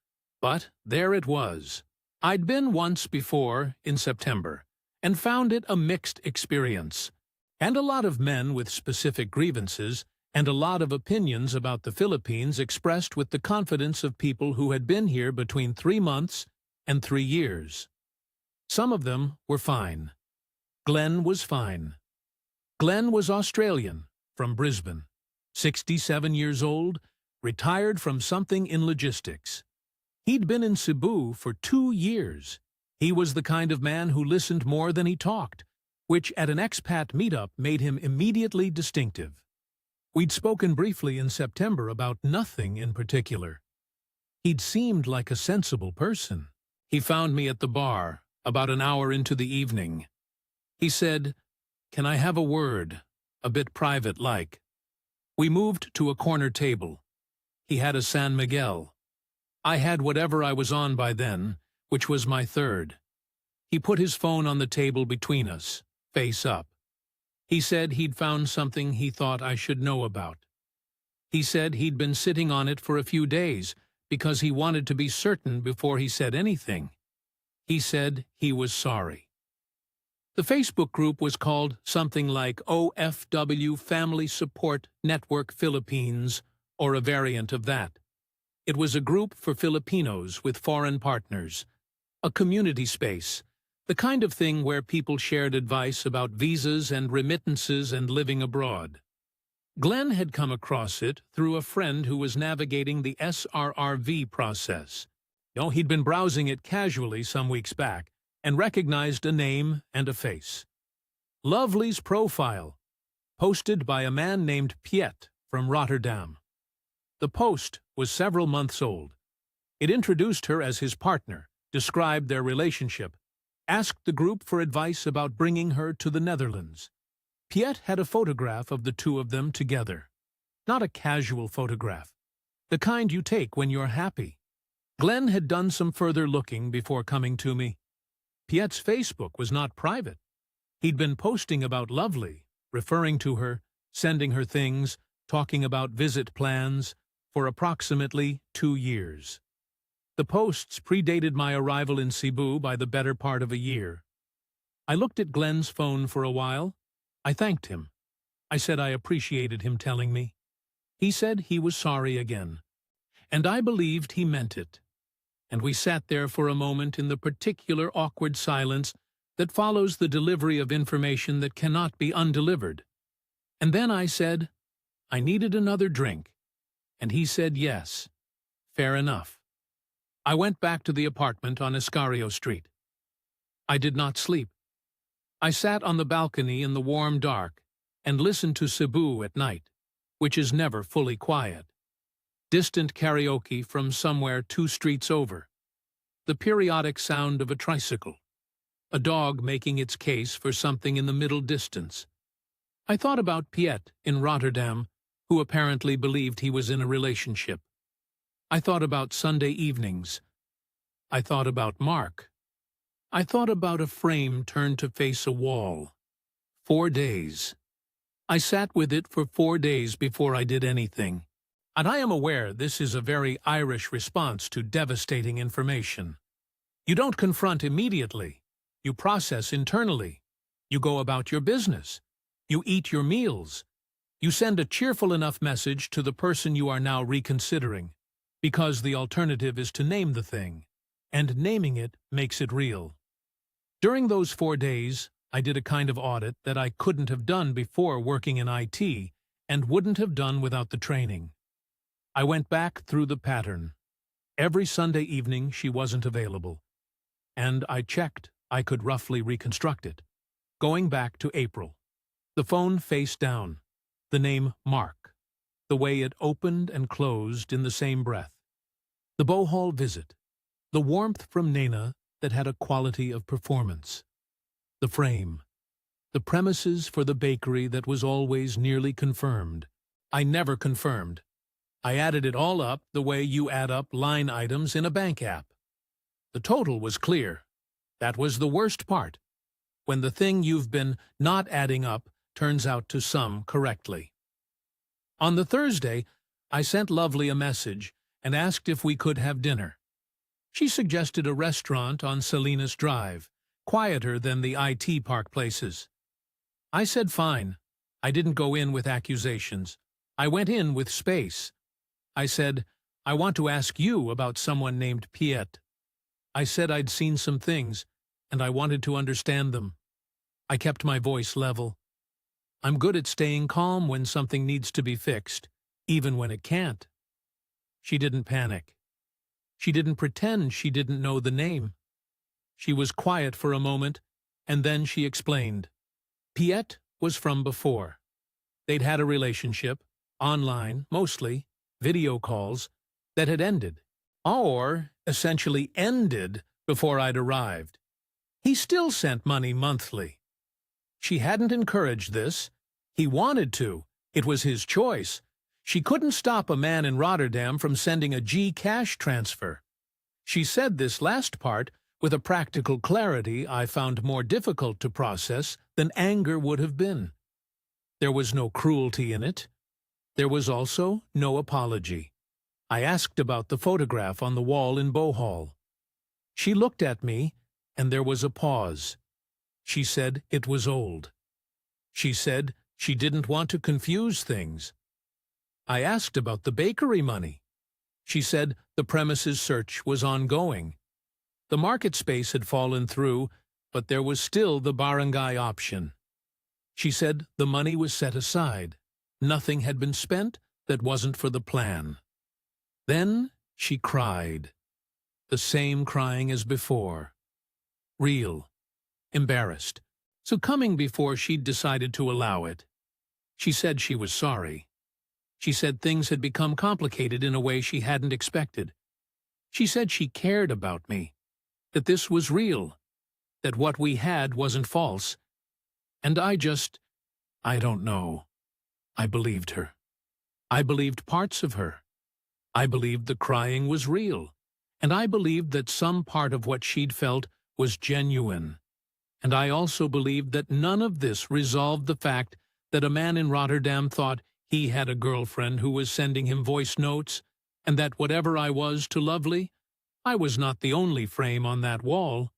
But there it was. I'd been once before, in September, and found it a mixed experience. And a lot of men with specific grievances, and a lot of opinions about the Philippines expressed with the confidence of people who had been here between 3 months and 3 years. Some of them were fine. Glenn was fine. Glenn was Australian, from Brisbane, 67 years old, retired from something in logistics. He'd been in Cebu for 2 years. He was the kind of man who listened more than he talked, which at an expat meetup made him immediately distinctive. We'd spoken briefly in September about nothing in particular. He'd seemed like a sensible person. He found me at the bar, about an hour into the evening. He said, "Can I have a word, a bit private-like?" We moved to a corner table. He had a San Miguel. I had whatever I was on by then, which was my third. He put his phone on the table between us, face up. He said he'd found something he thought I should know about. He said he'd been sitting on it for a few days because he wanted to be certain before he said anything. He said he was sorry. The Facebook group was called something like OFW Family Support Network Philippines, or a variant of that. It was a group for Filipinos with foreign partners, a community space, the kind of thing where people shared advice about visas and remittances and living abroad. Glenn had come across it through a friend who was navigating the SRRV process. He'd been browsing it casually some weeks back and recognized a name and a face. Lovely's profile, posted by a man named Piet from Rotterdam. The post was several months old. It introduced her as his partner, described their relationship, asked the group for advice about bringing her to the Netherlands. Piet had a photograph of the two of them together. Not a casual photograph, the kind you take when you're happy. Glenn had done some further looking before coming to me. Piet's Facebook was not private. He'd been posting about Lovely, referring to her, sending her things, talking about visit plans, for approximately 2 years. The posts predated my arrival in Cebu by the better part of a year. I looked at Glenn's phone for a while. I thanked him. I said I appreciated him telling me. He said he was sorry again. And I believed he meant it. And we sat there for a moment in the particular awkward silence that follows the delivery of information that cannot be undelivered. And then I said, I needed another drink. And he said yes. Fair enough. I went back to the apartment on Escalating Street. I did not sleep. I sat on the balcony in the warm dark and listened to Cebu at night, which is never fully quiet. Distant karaoke from somewhere 2 streets over. The periodic sound of a tricycle. A dog making its case for something in the middle distance. I thought about Piet in Rotterdam, who apparently believed he was in a relationship. I thought about Sunday evenings. I thought about Mark. I thought about a frame turned to face a wall. 4 days. I sat with it for 4 days before I did anything. And I am aware this is a very Irish response to devastating information. You don't confront immediately. You process internally. You go about your business. You eat your meals. You send a cheerful enough message to the person you are now reconsidering, because the alternative is to name the thing, and naming it makes it real. During those 4 days, I did a kind of audit that I couldn't have done before working in IT and wouldn't have done without the training. I went back through the pattern. Every Sunday evening she wasn't available, and I checked I could roughly reconstruct it. Going back to April. The phone face down. The name Mark. The way it opened and closed in the same breath. The Bohol visit. The warmth from Nena that had a quality of performance. The frame. The premises for the bakery that was always nearly confirmed. I never confirmed. I added it all up the way you add up line items in a bank app. The total was clear. That was the worst part. When the thing you've been not adding up turns out to sum correctly. On the Thursday, I sent Lovely a message and asked if we could have dinner. She suggested a restaurant on Salinas Drive, quieter than the IT park places. I said fine. I didn't go in with accusations. I went in with space. I said, I want to ask you about someone named Piet. I said I'd seen some things, and I wanted to understand them. I kept my voice level. I'm good at staying calm when something needs to be fixed, even when it can't. She didn't panic. She didn't pretend she didn't know the name. She was quiet for a moment, and then she explained. Piet was from before. They'd had a relationship, online, mostly, video calls, that had ended, or essentially ended before I'd arrived. He still sent money monthly. She hadn't encouraged this. He wanted to. It was his choice. She couldn't stop a man in Rotterdam from sending a G-cash transfer. She said this last part with a practical clarity I found more difficult to process than anger would have been. There was no cruelty in it. There was also no apology. I asked about the photograph on the wall in Bohol. She looked at me, and there was a pause. She said it was old. She said she didn't want to confuse things. I asked about the bakery money. She said the premises search was ongoing. The market space had fallen through, but there was still the barangay option. She said the money was set aside. Nothing had been spent that wasn't for the plan. Then she cried. The same crying as before. Real. Embarrassed. So coming before she'd decided to allow it. She said she was sorry. She said things had become complicated in a way she hadn't expected. She said she cared about me, that this was real, that what we had wasn't false. And I don't know. I believed her. I believed parts of her. I believed the crying was real, and I believed that some part of what she'd felt was genuine. And I also believed that none of this resolved the fact that a man in Rotterdam thought he had a girlfriend who was sending him voice notes, and that whatever I was to Lovely, I was not the only frame on that wall.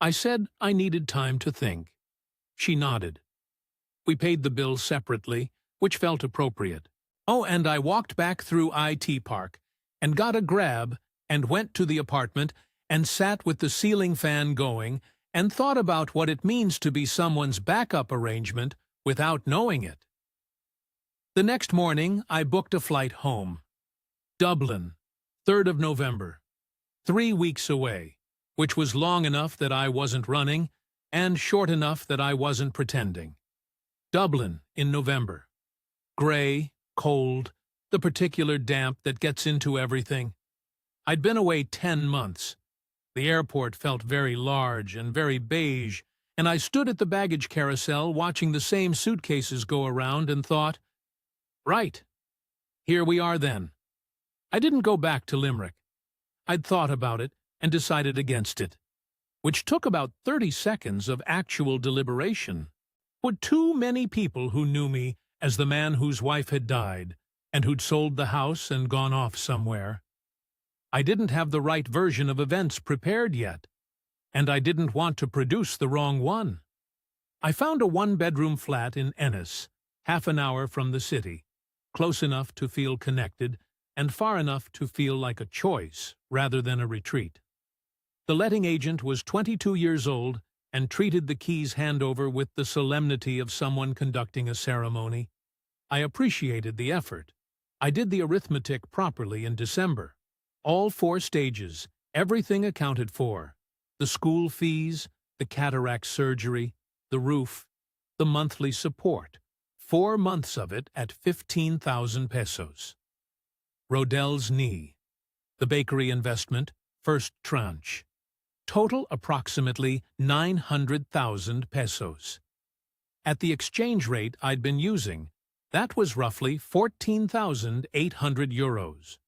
I said I needed time to think. She nodded. We paid the bill separately, which felt appropriate. Oh, and I walked back through IT Park and got a grab and went to the apartment and sat with the ceiling fan going and thought about what it means to be someone's backup arrangement without knowing it. The next morning, I booked a flight home. Dublin, 3rd of November. 3 weeks away, which was long enough that I wasn't running and short enough that I wasn't pretending. Dublin in November. Gray, cold, the particular damp that gets into everything. I'd been away 10 months. The airport felt very large and very beige, and I stood at the baggage carousel watching the same suitcases go around and thought, right, here we are then. I didn't go back to Limerick. I'd thought about it and decided against it, which took about 30 seconds of actual deliberation. Would too many people who knew me as the man whose wife had died and who'd sold the house and gone off somewhere. I didn't have the right version of events prepared yet, and I didn't want to produce the wrong one. I found a one-bedroom flat in Ennis, half an hour from the city, close enough to feel connected and far enough to feel like a choice rather than a retreat. The letting agent was 22 years old and treated the keys handover with the solemnity of someone conducting a ceremony. I appreciated the effort. I did the arithmetic properly in December. All 4 stages, everything accounted for. The school fees, the cataract surgery, the roof, the monthly support. 4 months of it at 15,000 pesos. Rodel's knee. The bakery investment, first tranche. Total approximately 900,000 pesos. At the exchange rate I'd been using, that was roughly 14,800 euros.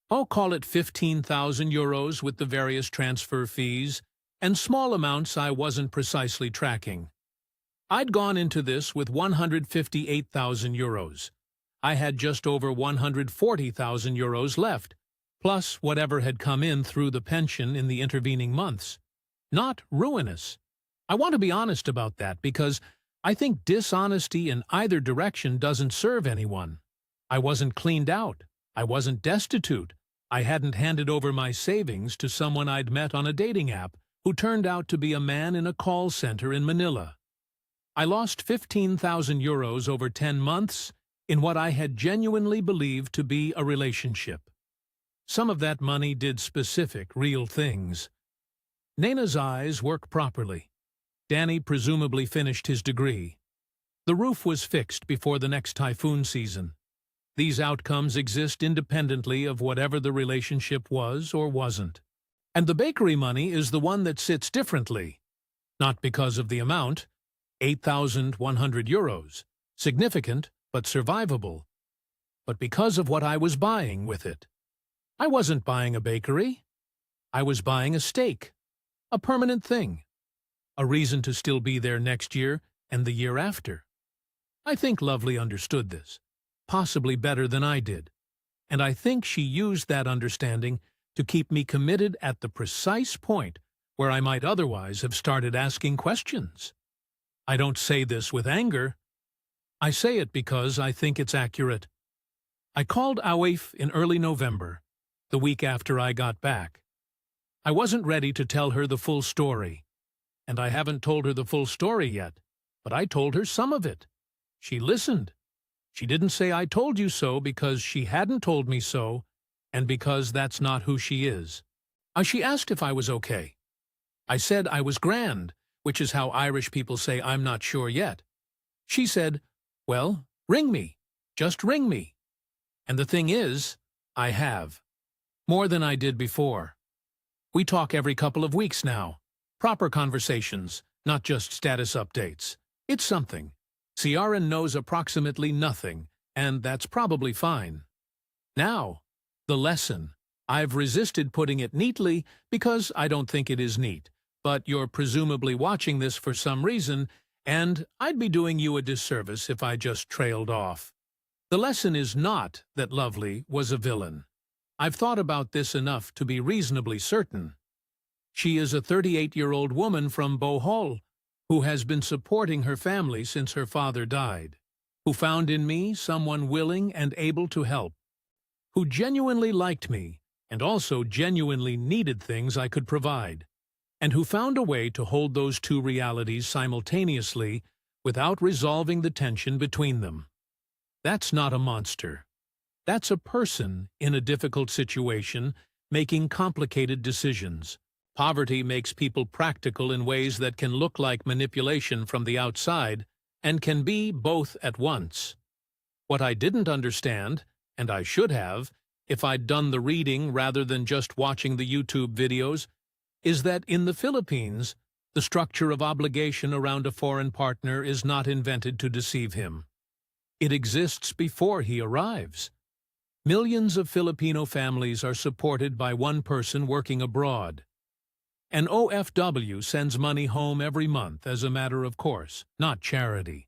I'll call it 15,000 euros with the various transfer fees, and small amounts I wasn't precisely tracking. I'd gone into this with 158,000 euros. I had just over 140,000 euros left, plus whatever had come in through the pension in the intervening months. Not ruinous. I want to be honest about that because I think dishonesty in either direction doesn't serve anyone. I wasn't cleaned out. I wasn't destitute. I hadn't handed over my savings to someone I'd met on a dating app who turned out to be a man in a call center in Manila. I lost 15,000 euros over 10 months in what I had genuinely believed to be a relationship. Some of that money did specific, real things. Naina's eyes work properly. Danny presumably finished his degree. The roof was fixed before the next typhoon season. These outcomes exist independently of whatever the relationship was or wasn't. And the bakery money is the one that sits differently. Not because of the amount, 8,100 euros, significant but survivable, but because of what I was buying with it. I wasn't buying a bakery. I was buying a stake, a permanent thing, a reason to still be there next year and the year after. I think Lovely understood this, possibly better than I did, and I think she used that understanding to keep me committed at the precise point where I might otherwise have started asking questions. I don't say this with anger. I say it because I think it's accurate. I called Awif in early November, the week after I got back. I wasn't ready to tell her the full story, and I haven't told her the full story yet, but I told her some of it. She listened. She didn't say I told you so because she hadn't told me so, and because that's not who she is. She asked if I was okay. I said I was grand, which is how Irish people say I'm not sure yet. She said, well, ring me. Just ring me. And the thing is, I have. More than I did before. We talk every couple of weeks now. Proper conversations, not just status updates. It's something. Ciaran knows approximately nothing, and that's probably fine. Now, the lesson. I've resisted putting it neatly because I don't think it is neat, but you're presumably watching this for some reason, and I'd be doing you a disservice if I just trailed off. The lesson is not that Lovely was a villain. I've thought about this enough to be reasonably certain. She is a 38-year-old woman from Bohol who has been supporting her family since her father died, who found in me someone willing and able to help, who genuinely liked me and also genuinely needed things I could provide, and who found a way to hold those two realities simultaneously without resolving the tension between them. That's not a monster. That's a person in a difficult situation making complicated decisions. Poverty makes people practical in ways that can look like manipulation from the outside and can be both at once. What I didn't understand, and I should have, if I'd done the reading rather than just watching the YouTube videos, is that in the Philippines, the structure of obligation around a foreign partner is not invented to deceive him. It exists before he arrives. Millions of Filipino families are supported by one person working abroad. An OFW sends money home every month as a matter of course, not charity.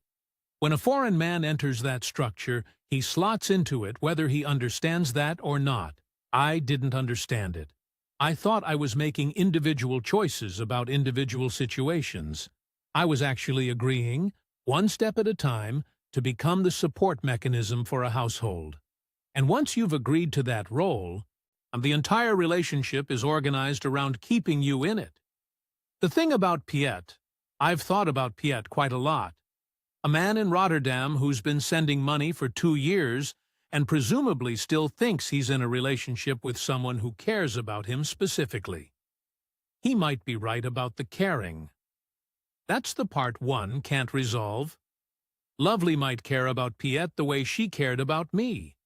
When a foreign man enters that structure, he slots into it whether he understands that or not. I didn't understand it. I thought I was making individual choices about individual situations. I was actually agreeing, one step at a time, to become the support mechanism for a household. And once you've agreed to that role, the entire relationship is organized around keeping you in it. The thing about Piet, I've thought about Piet quite a lot. A man in Rotterdam who's been sending money for 2 years and presumably still thinks he's in a relationship with someone who cares about him specifically. He might be right about the caring. That's the part one can't resolve. Lovely might care about Piet the way she cared about me.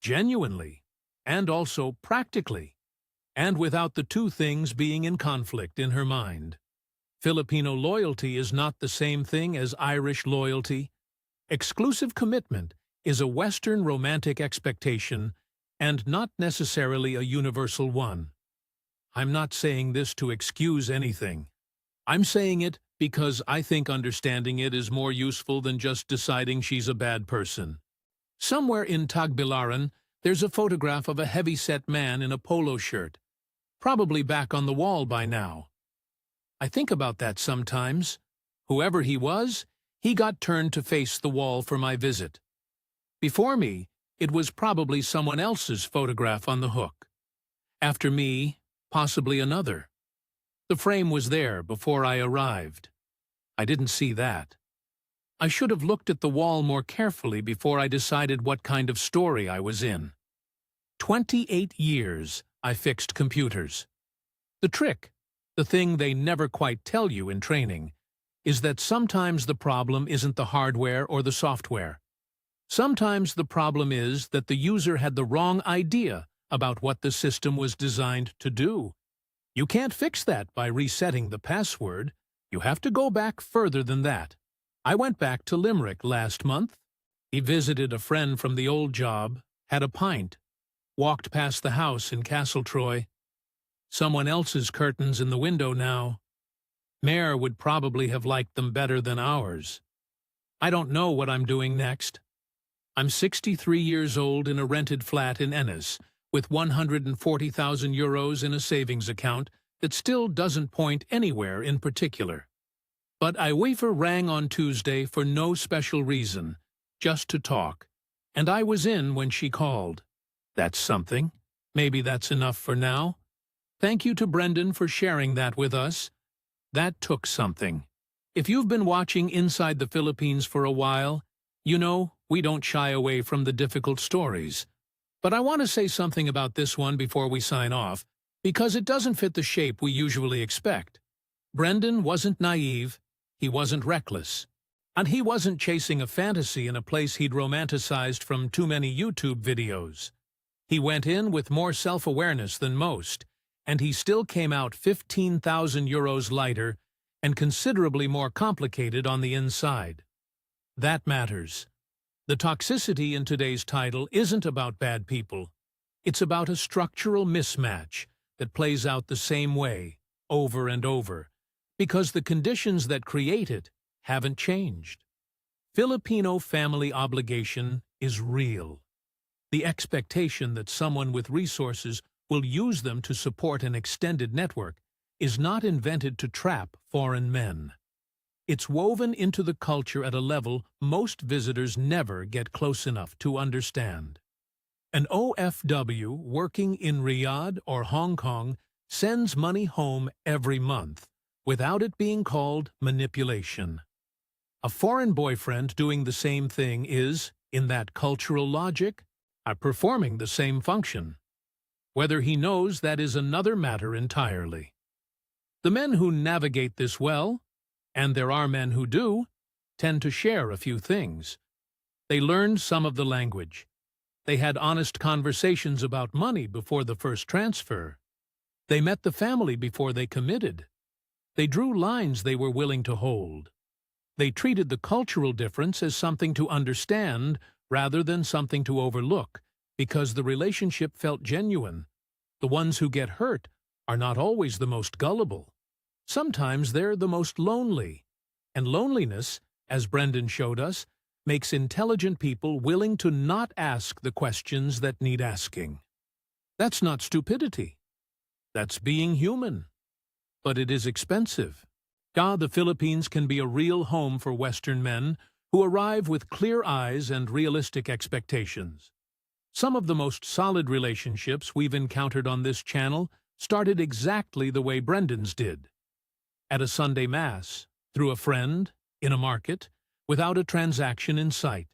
Genuinely, and also practically, and without the two things being in conflict in her mind. Filipino loyalty is not the same thing as Irish loyalty. Exclusive commitment is a Western romantic expectation and not necessarily a universal one. I'm not saying this to excuse anything. I'm saying it because I think understanding it is more useful than just deciding she's a bad person. Somewhere in Tagbilaran, there's a photograph of a heavy-set man in a polo shirt, probably back on the wall by now. I think about that sometimes. Whoever he was, he got turned to face the wall for my visit. Before me, it was probably someone else's photograph on the hook. After me, possibly another. The frame was there before I arrived. I didn't see that. I should have looked at the wall more carefully before I decided what kind of story I was in. 28 years I fixed computers. The trick, the thing they never quite tell you in training, is that sometimes the problem isn't the hardware or the software. Sometimes the problem is that the user had the wrong idea about what the system was designed to do. You can't fix that by resetting the password. You have to go back further than that. I went back to Limerick last month. He visited a friend from the old job, had a pint, walked past the house in Castletroy. Someone else's curtains in the window now. Mayor would probably have liked them better than ours. I don't know what I'm doing next. I'm 63 years old in a rented flat in Ennis, with 140,000 euros in a savings account that still doesn't point anywhere in particular. But Iwafer rang on Tuesday for no special reason, just to talk, and I was in when she called. That's something. Maybe that's enough for now. Thank you to Brendan for sharing that with us. That took something. If you've been watching Inside the Philippines for a while, you know we don't shy away from the difficult stories. But I want to say something about this one before we sign off, because it doesn't fit the shape we usually expect. Brendan wasn't naive. He wasn't reckless. And he wasn't chasing a fantasy in a place he'd romanticized from too many YouTube videos. He went in with more self-awareness than most, and he still came out 15,000 euros lighter and considerably more complicated on the inside. That matters. The toxicity in today's title isn't about bad people. It's about a structural mismatch that plays out the same way, over and over, because the conditions that create it haven't changed. Filipino family obligation is real. The expectation that someone with resources will use them to support an extended network is not invented to trap foreign men. It's woven into the culture at a level most visitors never get close enough to understand. An OFW working in Riyadh or Hong Kong sends money home every month without it being called manipulation. A foreign boyfriend doing the same thing is, in that cultural logic, performing the same function. Whether he knows that is another matter entirely. The men who navigate this well, and there are men who do, tend to share a few things. They learned some of the language. They had honest conversations about money before the first transfer. They met the family before they committed. They drew lines they were willing to hold. They treated the cultural difference as something to understand rather than something to overlook, because the relationship felt genuine. The ones who get hurt are not always the most gullible. Sometimes they're the most lonely. And loneliness, as Brendan showed us, makes intelligent people willing to not ask the questions that need asking. That's not stupidity. That's being human. But it is expensive. The Philippines can be a real home for Western men who arrive with clear eyes and realistic expectations. Some of the most solid relationships we've encountered on this channel started exactly the way Brendan's did. At a Sunday Mass, through a friend, in a market, without a transaction in sight.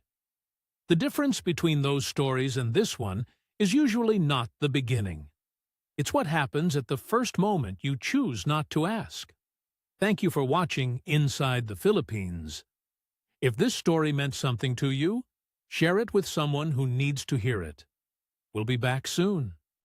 The difference between those stories and this one is usually not the beginning. It's what happens at the first moment you choose not to ask. Thank you for watching Inside the Philippines. If this story meant something to you, share it with someone who needs to hear it. We'll be back soon.